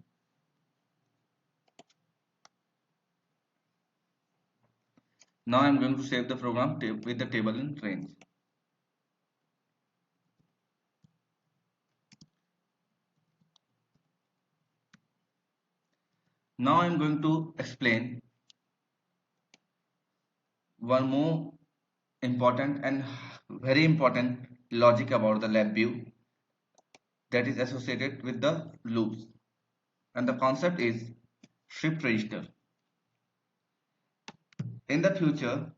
Now I'm going to save the program with the table in range. Now I'm going to explain one more important and very important logic about the LabVIEW that is associated with the loops. And the concept is shift register. In the future,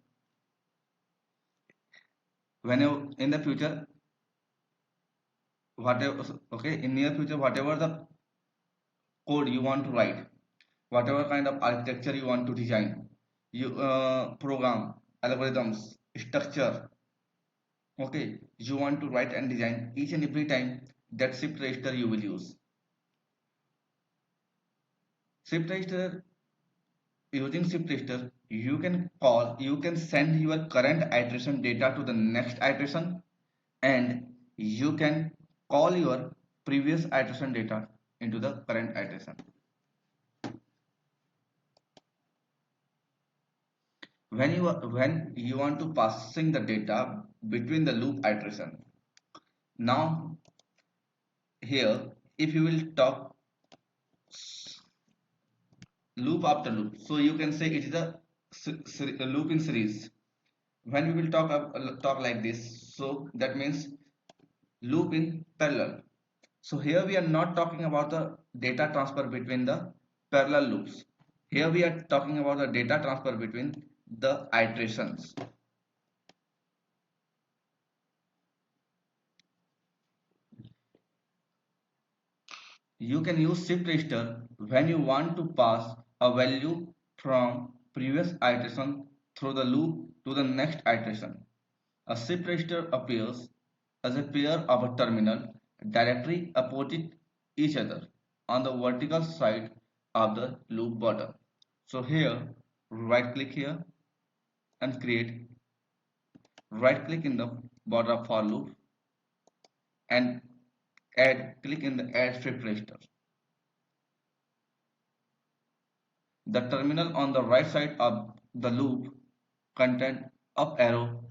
whenever in the future, whatever okay, in near future, whatever the code you want to write, whatever kind of architecture you want to design, you program, algorithms, structure, okay, you want to write and design each and every time that shift register you will use. Shift register Using shift register, you can send your current iteration data to the next iteration, and you can call your previous iteration data into the current iteration. When you want to passing the data between the loop iteration. Now here, if you will talk loop after loop, so you can say it is a loop in series. When we will talk like this, so that means loop in parallel. So here we are not talking about the data transfer between the parallel loops. Here we are talking about the data transfer between the iterations. You can use shift register when you want to pass a value from previous iteration through the loop to the next iteration. A shift register appears as a pair of a terminal directly opposite each other on the vertical side of the loop bottom. So here, right click here and right click in the border of for loop and click in the add shift register. The terminal on the right side of the loop contain up arrow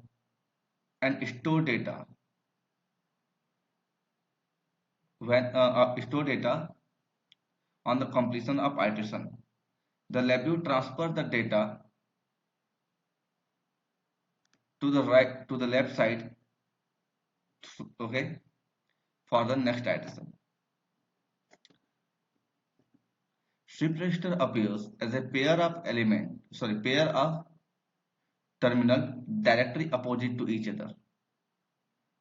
and store data. When store data on the completion of iteration, the label transfer the data to the right to the left side, okay, for the next iteration. Shift register appears as a pair of terminal directly opposite to each other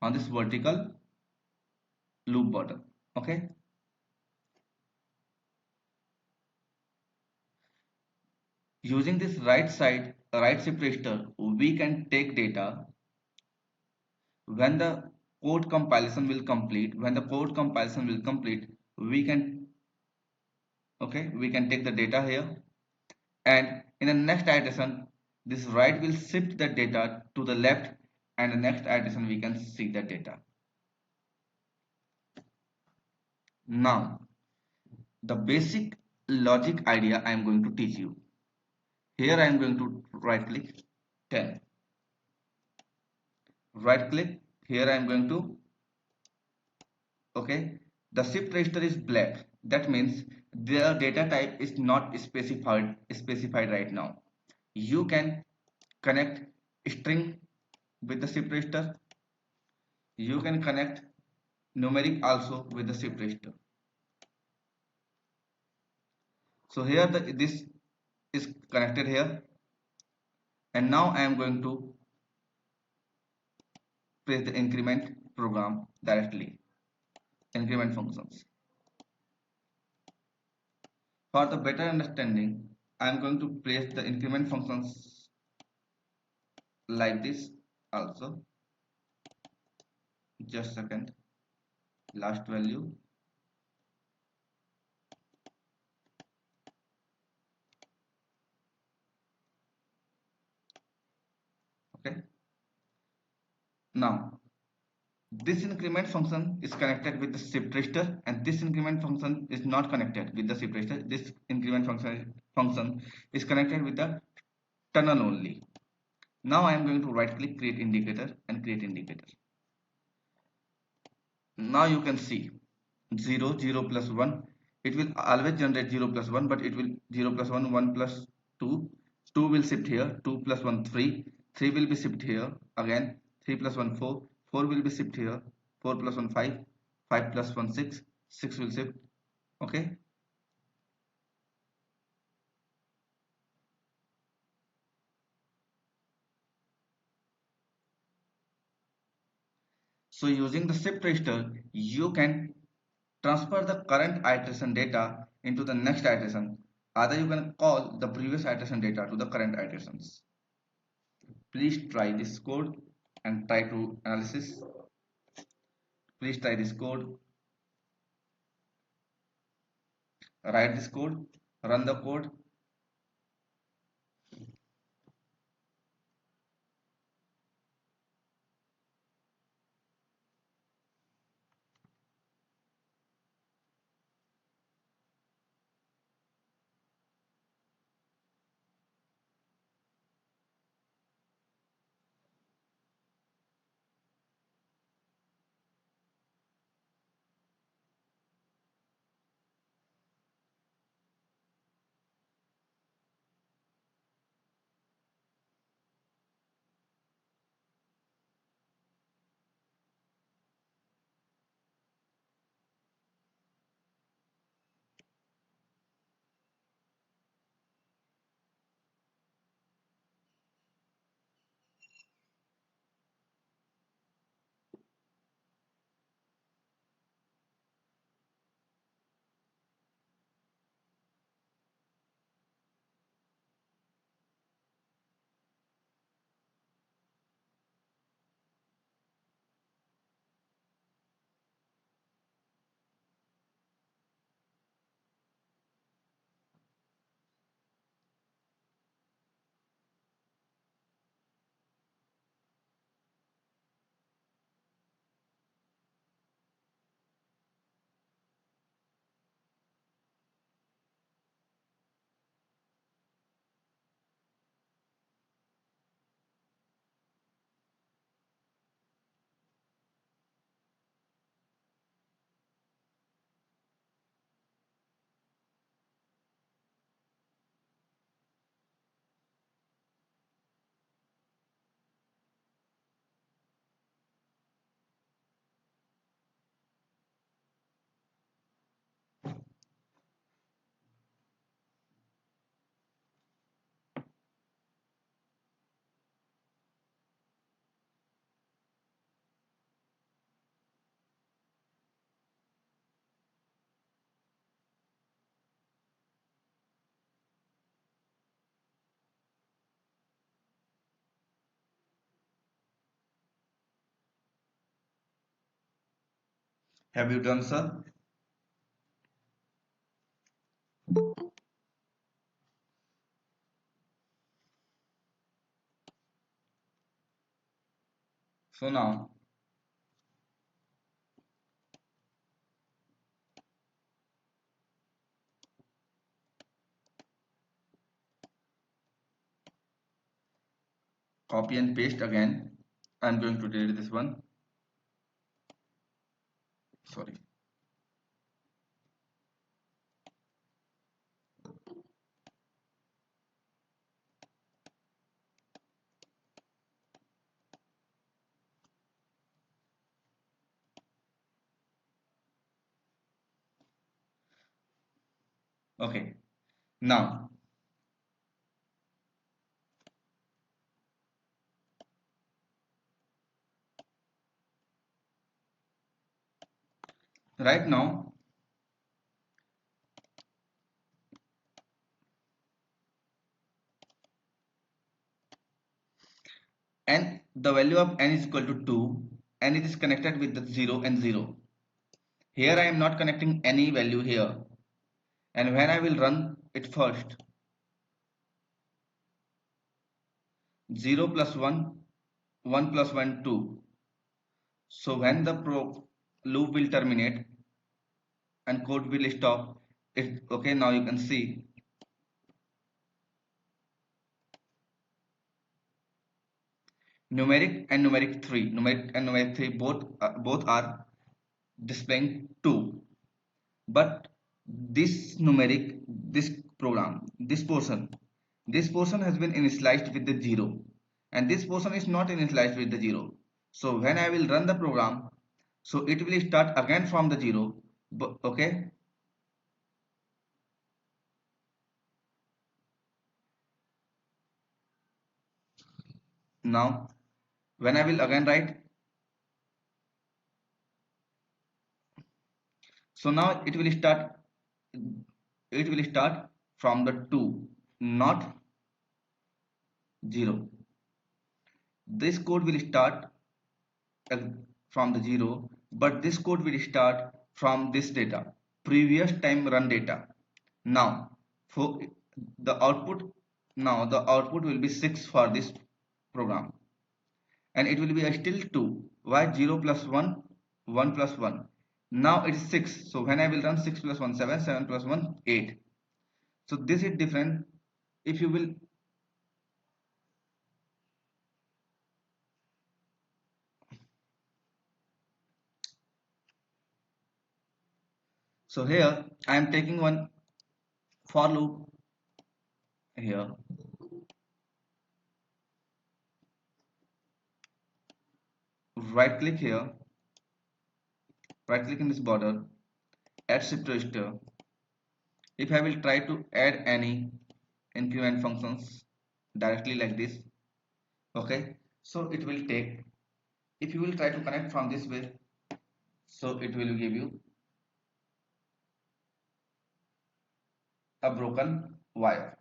on this vertical loop bottom. Okay. Using this right shift register, we can take data when the code compilation will complete. When the code compilation will complete, we can take the data here, and in the next iteration, this right will shift the data to the left, and the next iteration we can see the data. Now, the basic logic idea I am going to teach you. Here I am going to right click 10. Right click. Here I am going to, okay, the shift register is black. That means the data type is not specified right now. You can connect string with the shift register. You can connect numeric also with the shift register. So here this is connected here, and now I am going to press the increment program directly. Increment functions. For the better understanding, I am going to place the increment functions like this also. Just a second. Last value. Okay. Now, this increment function is connected with the shift register, and this increment function is not connected with the shift register. This increment function is connected with the tunnel only. Now I am going to right click create indicator and create indicator. Now you can see 0 0 plus 1. It will always generate 0 plus 1, but it will 0 plus 1 1 plus 2. 2 will shift here, 2 plus 1 3. 3 will be shift here again, 3 plus 1 4. 4 will be shift here, 4 plus 1 5. 5 plus 1 6. 6 will shift. Okay. So using the shift register, you can transfer the current iteration data into the next iteration. Either you can call the previous iteration data to the current iterations. Please try this code and try to analysis. Please try this code, write this code, run the code. Have you done, sir? So now copy and paste again. I'm going to delete this one. Sorry. Okay. Now, right now, and the value of n is equal to 2, and it is connected with the 0 and 0. Here I am not connecting any value here. And when I will run it first, 0 plus 1, 1 plus 1, 2. So when the loop will terminate and code will stop, it okay. Now you can see numeric and numeric 3 both are displaying 2, but this numeric, this program, this portion has been initialized with the 0, and this portion is not initialized with the 0. So when I will run the program, so it will start again from the 0, but okay. Now when I will again write, so now it will start from the 2, not 0. This code will start uh, from the 0, but this code will start from this data, previous time run data. Now for the output, now the output will be 6 for this program, and it will be still 2. Why? 0 plus 1, 1 plus 1. Now it is 6. So when I will run 6 plus 1, 7, 7 plus 1, 8. So this is different. If you will, so here I am taking one for loop here. Right click here, right click in this border, add shift register. If I will try to add any increment functions directly like this, okay, so it will take, if you will try to connect from this way, so it will give you a broken wire.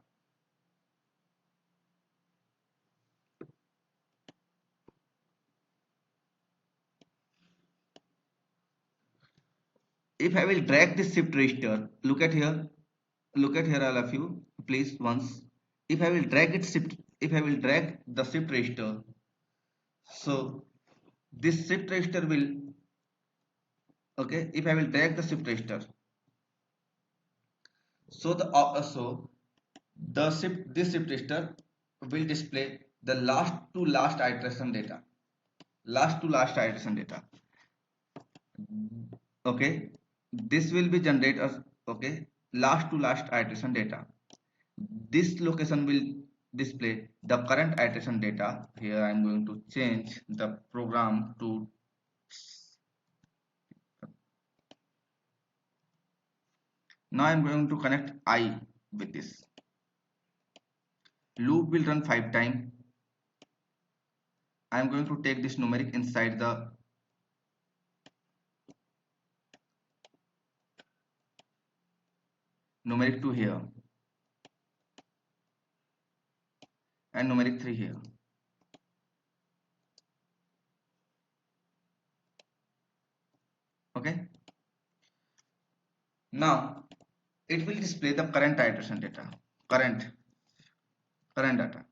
If I will drag this shift register, look at here all of you, please once. If I will drag it shift, if I will drag the shift register, so this shift register will, okay, if I will drag the shift register, so this shift register will display the last to last iteration data, last to last iteration data. Okay, this will be generated as, okay, last to last iteration data. This location will display the current iteration data. Here I am going to change the program to, now I am going to connect I with this. Loop will run 5 times. I am going to take this numeric inside the numeric 2 here and numeric 3 here. Okay, Now it will display the current iteration data, current data.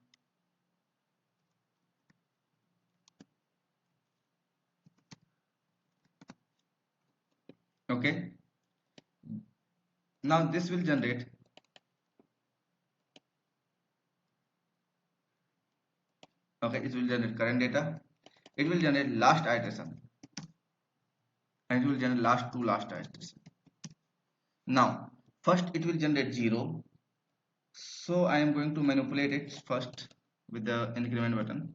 Okay, now this will generate, okay, it will generate current data, it will generate last iteration, and it will generate last iteration. Now first it will generate 0, so I am going to manipulate it first with the increment button.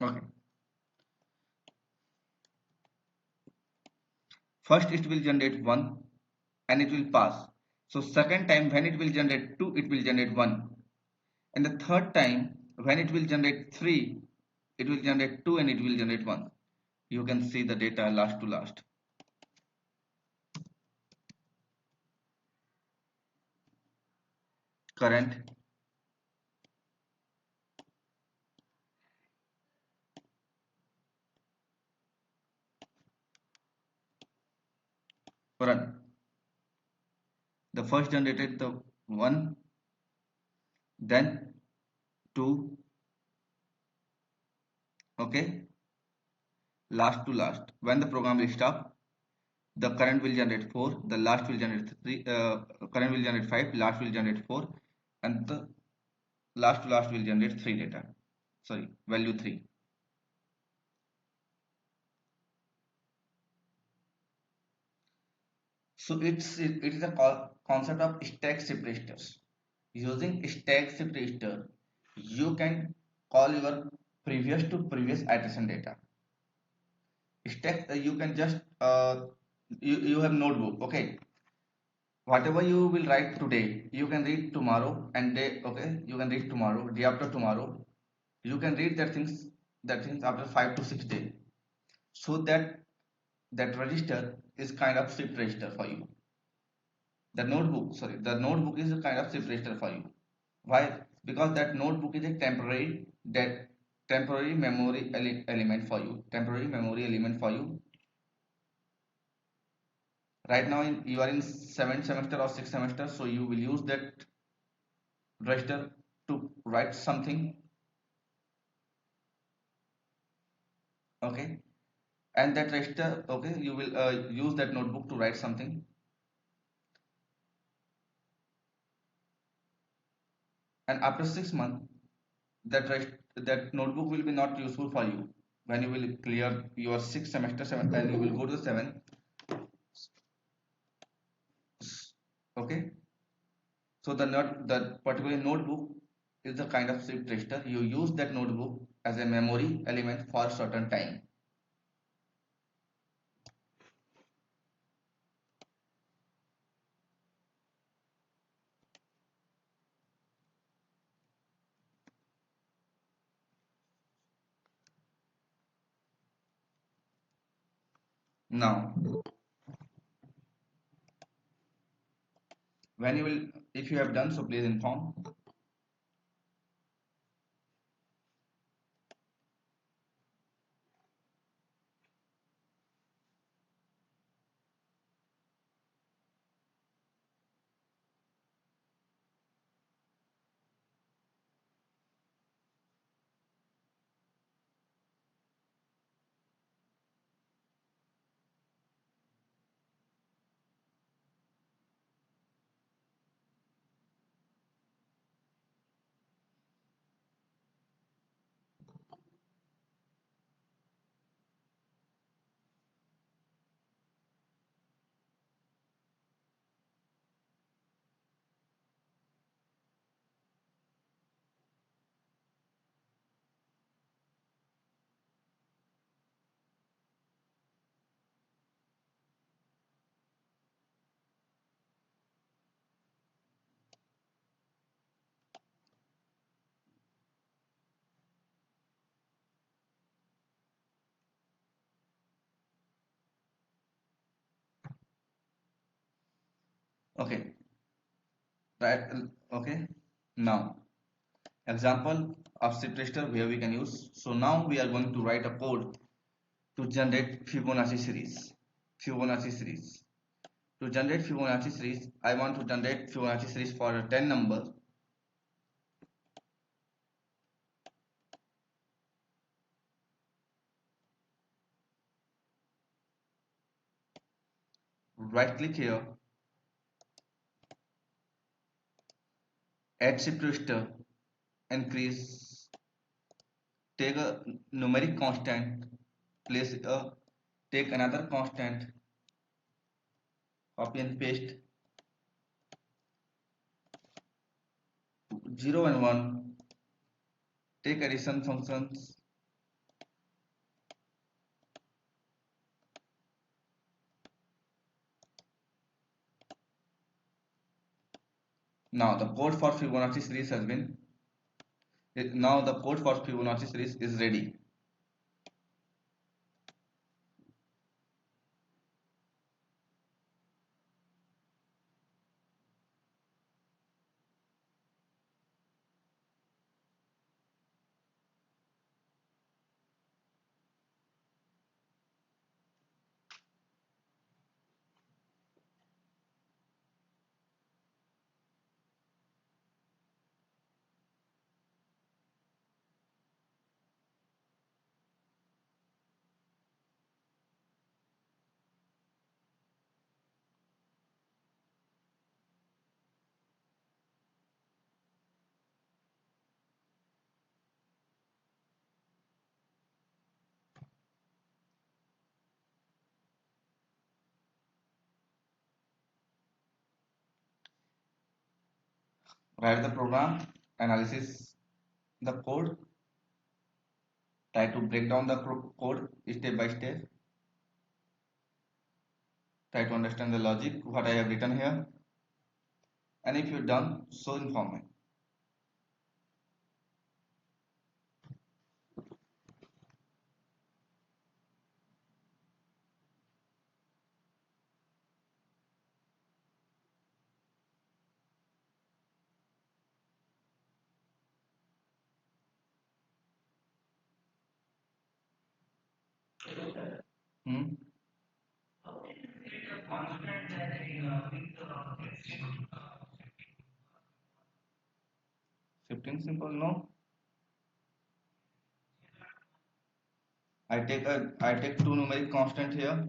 Okay, first it will generate 1 and it will pass. So second time when it will generate 2, it will generate 1, and the third time when it will generate 3, it will generate 2 and it will generate 1. You can see the data last to last. Current, run. The first generated the 1, then 2, okay, last to last. When the program will stop, the current will generate 4, the last will generate 3, current will generate 5, last will generate 4, and the last to last will generate 3 data. Sorry, value 3. So it is a concept of stack shift registers. Using stack shift register, you can call your previous to previous iteration data. Stack, you can just you have notebook, okay. Whatever you will write today, you can read tomorrow and day, okay. You can read tomorrow, day after tomorrow. You can read that things after 5 to 6 days. So that register is kind of shift register for you. The notebook is a kind of shift register for you. Why? Because that notebook is a temporary memory element for you. Temporary memory element for you. Right now you are in 7th semester or 6th semester, so you will use that register to write something. Okay, and that register, okay, you will use that notebook to write something. And after 6 months, that notebook will be not useful for you. When you will clear your 6th semester, 7th, and you will go to the 7th, okay. So that particular notebook is the kind of shift register. You use that notebook as a memory element for a certain time. Now, when you will, if you have done so, please inform. Okay, right. Okay. Now, example of shift register where we can use. So now we are going to write a code to generate Fibonacci series. Fibonacci series. To generate Fibonacci series, I want to generate Fibonacci series for 10 numbers. Right click here, add shift register, increase, take a numeric constant, place a, take another constant, copy and paste 0 and 1, take addition functions, now the code for Fibonacci series has been, now the code for Fibonacci series is ready. Write the program, analysis the code, try to break down the code step by step, try to understand the logic what I have written here, and if you're done, so inform me. Hmm? Shifting symbol, no. I take two numeric constant here,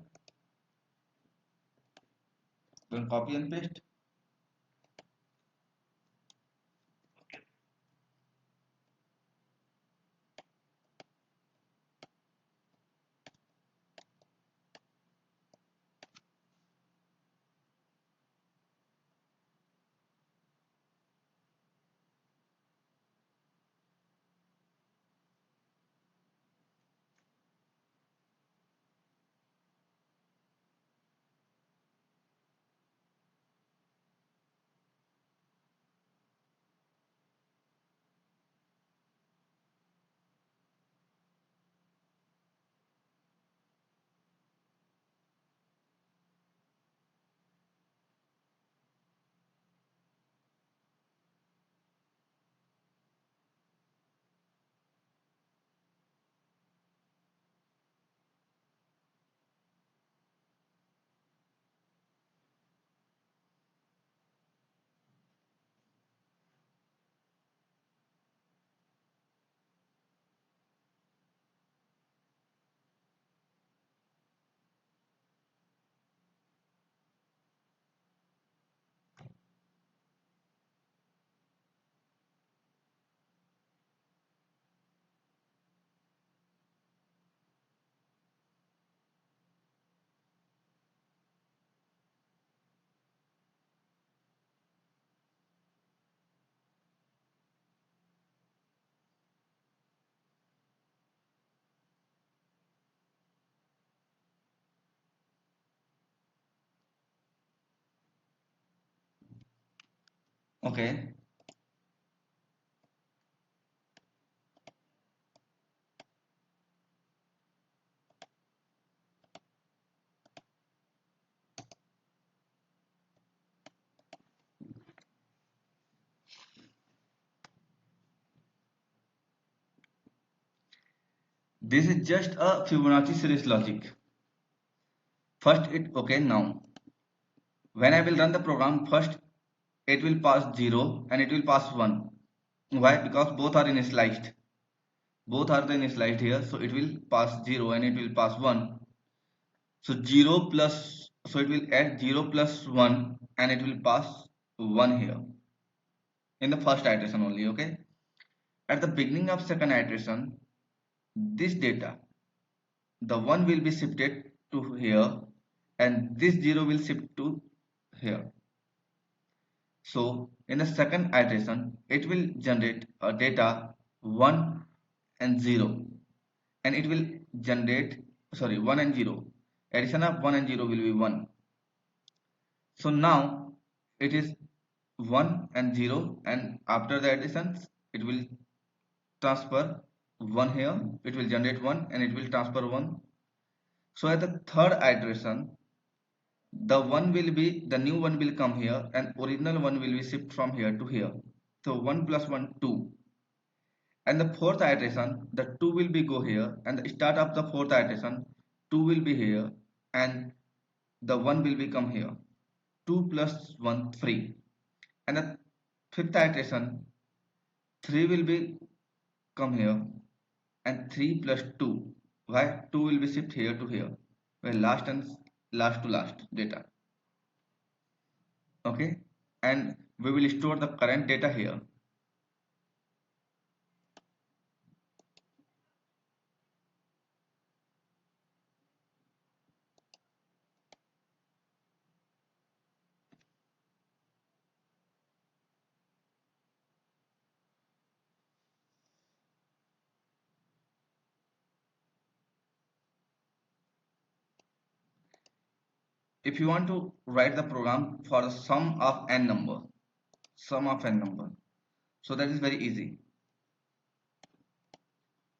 then copy and paste. Okay. This is just a Fibonacci series logic. First okay, now when I will run the program, first it will pass 0 and it will pass 1. Why? Because both are initialized. Both are the initialized here, so it will pass 0 and it will pass 1. So 0 plus, so it will add 0 plus 1 and it will pass 1 here in the first iteration only. Okay, at the beginning of second iteration, this data, the 1 will be shifted to here and this 0 will shift to here. So in the second iteration, it will generate a data 1 and 0, and it will generate, sorry, 1 and 0. Addition of 1 and 0 will be 1. So now it is 1 and 0, and after the additions it will transfer 1 here, it will generate 1 and it will transfer 1. So at the third iteration, the new one will come here and original one will be shipped from here to here. So 1 plus 1, 2. And the fourth iteration, the 2 will be go here, and the start of the fourth iteration, 2 will be here and the 1 will become here. 2 plus 1, 3. And the fifth iteration, 3 will be come here and 3 plus 2. Why? 2 will be shipped here to here. Well, last and last to last data. Okay, and we will store the current data here. If you want to write the program for the sum of n number, so that is very easy.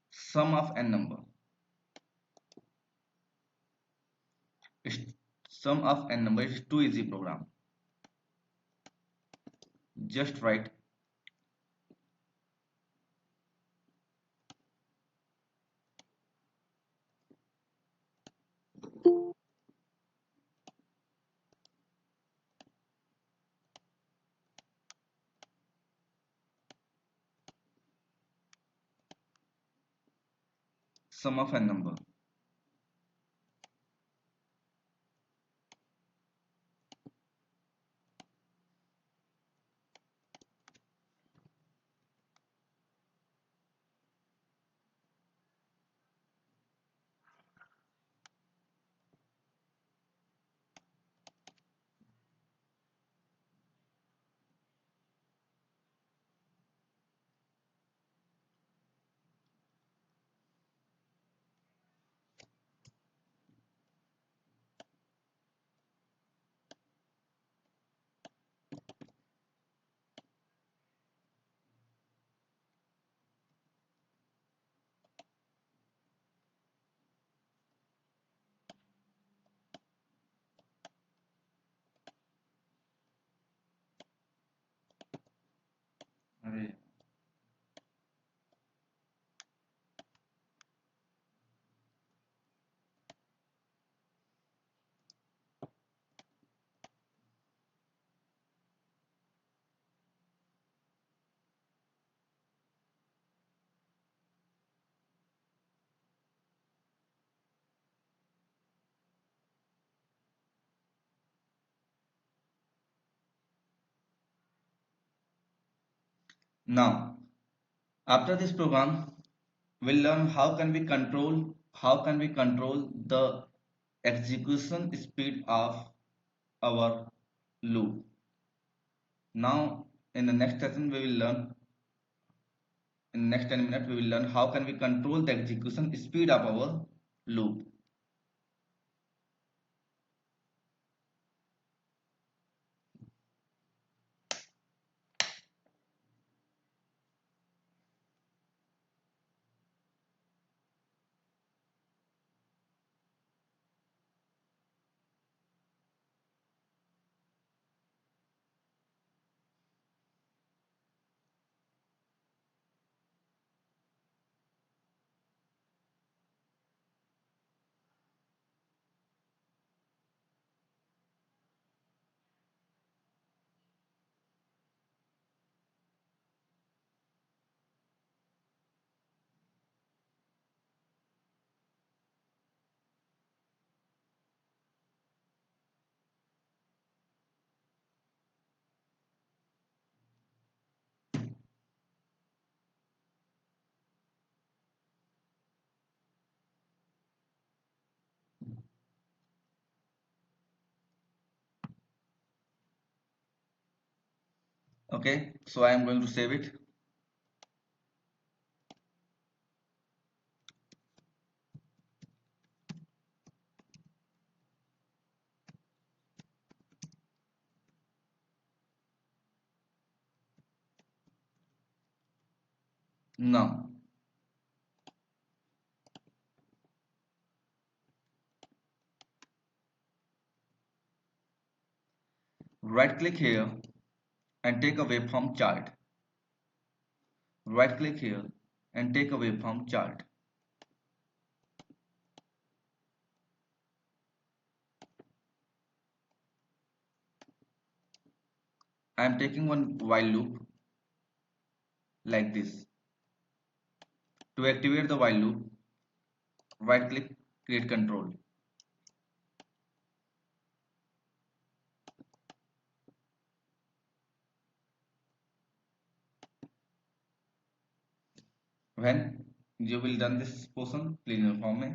Sum of n number, sum of n number is too easy program. Just write sum of n number. Now, after this program, we'll learn how can we control the execution speed of our loop. Now, in the next session, we will learn in the next 10 minutes, we will learn how can we control the execution speed of our loop. Okay, so I am going to save it. Now right click here and take a waveform chart. Right click here and take a waveform chart. I am taking one while loop like this. To activate the while loop, right click, create control. When you will done this portion, please inform me.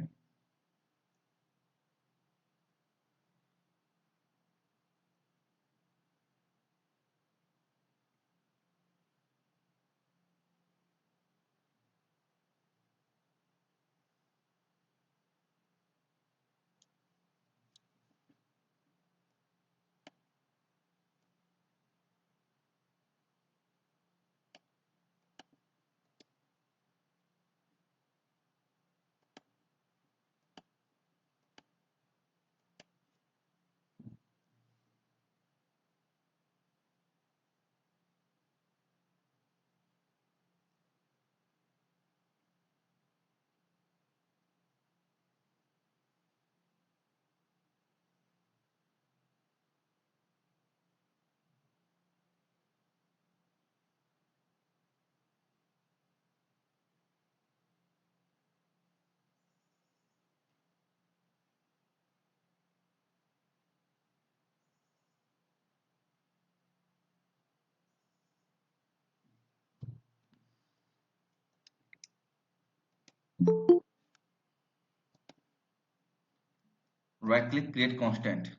Right click, create constant.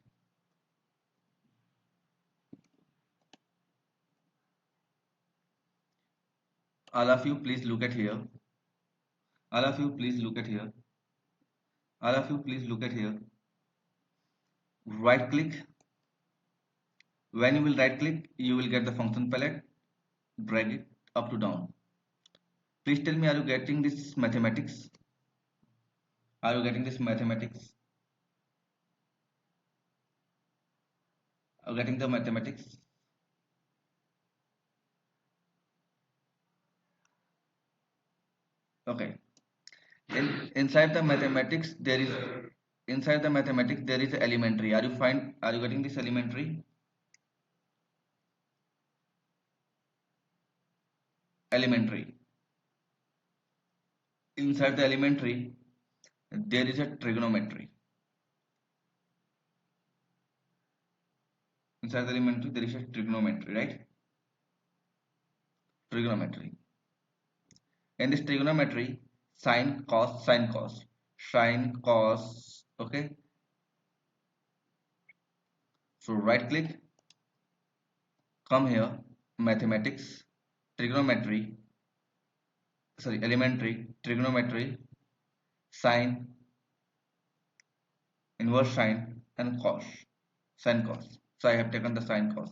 All of you please look at here. All of you please look at here. All of you please look at here. Right click. When you will right click, you will get the function palette. Drag it up to down. Please tell me, are you getting this mathematics? Are you getting this mathematics? Are you getting the mathematics? Okay. Inside the mathematics there is elementary. Are you getting this elementary? Elementary. Inside the elementary there is a trigonometry. Inside the elementary there is a trigonometry, right? Trigonometry. In this trigonometry, sine cos, okay? So right click, come here, mathematics, trigonometry, sorry, elementary, trigonometry, sine, inverse sine, and cos, sine cos. So I have taken the sine cos.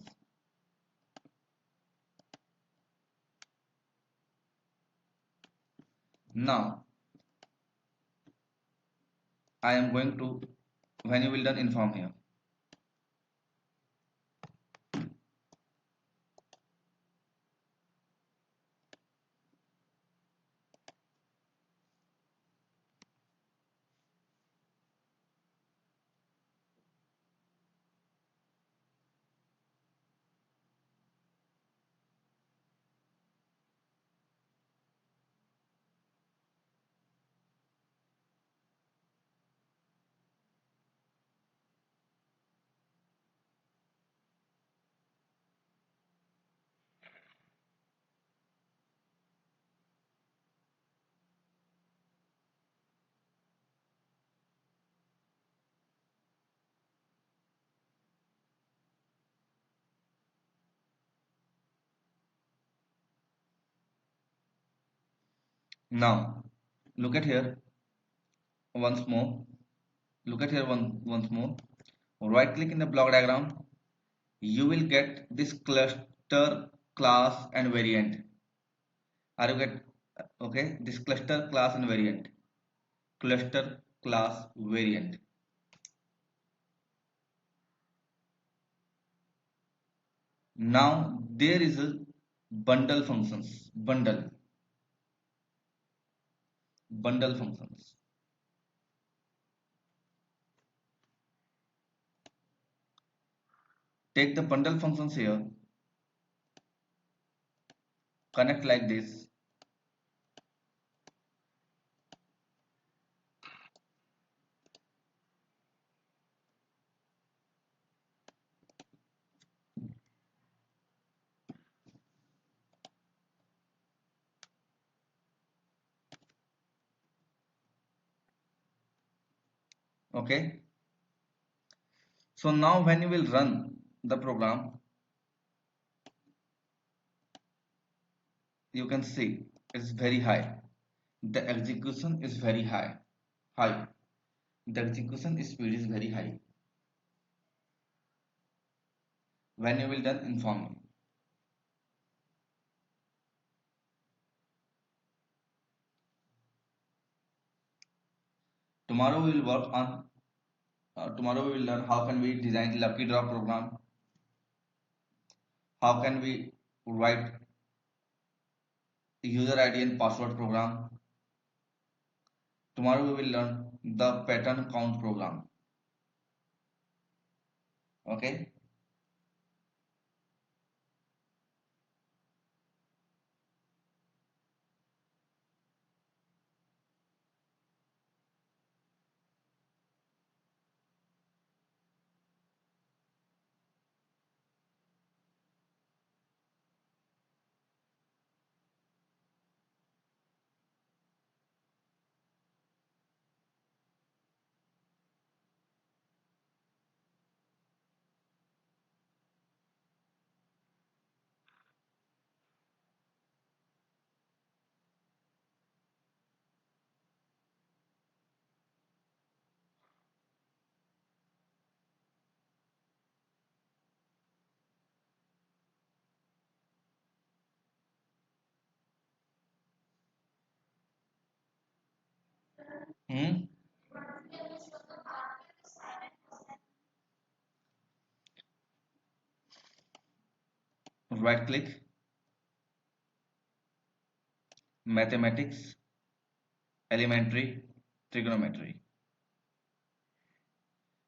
Now I am going to, when you will done, inform here. Now look at here once more. Look at here once more. Right click in the block diagram. You will get this cluster, class and variant. Are you get okay? This cluster, class and variant. Cluster, class, variant. Now there is a bundle functions. Bundle functions. Take the bundle functions here. Connect like this. Okay. So now when you will run the program, you can see it's very high. The execution is very high. High. The execution speed is very high. When you will done, inform me. Tomorrow we will work on. Tomorrow we will learn how can we design lucky draw program. How can we write user ID and password program. Tomorrow we will learn the pattern count program. Okay. Hmm? Right click, mathematics, elementary, trigonometry.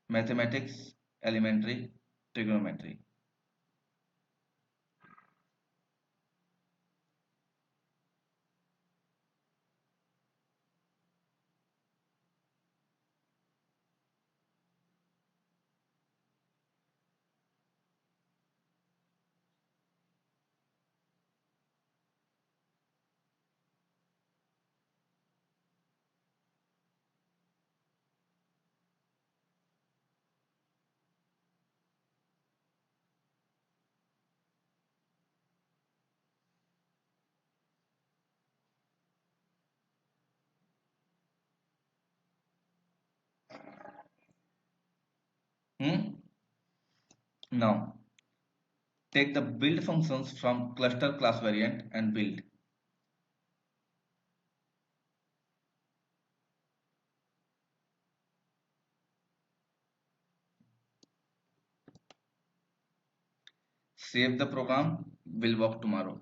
Mathematics, elementary, trigonometry. Hmm? Now take the build functions from cluster class variant and build. Save the program, will work tomorrow.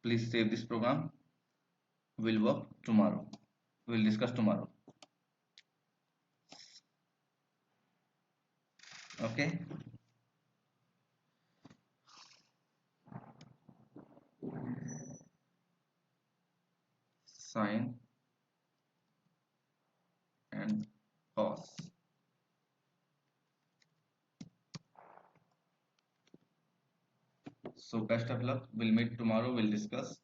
Please save this program, will work tomorrow. We'll discuss tomorrow. Okay. Sine and cos. So best of luck. We'll meet tomorrow. We'll discuss.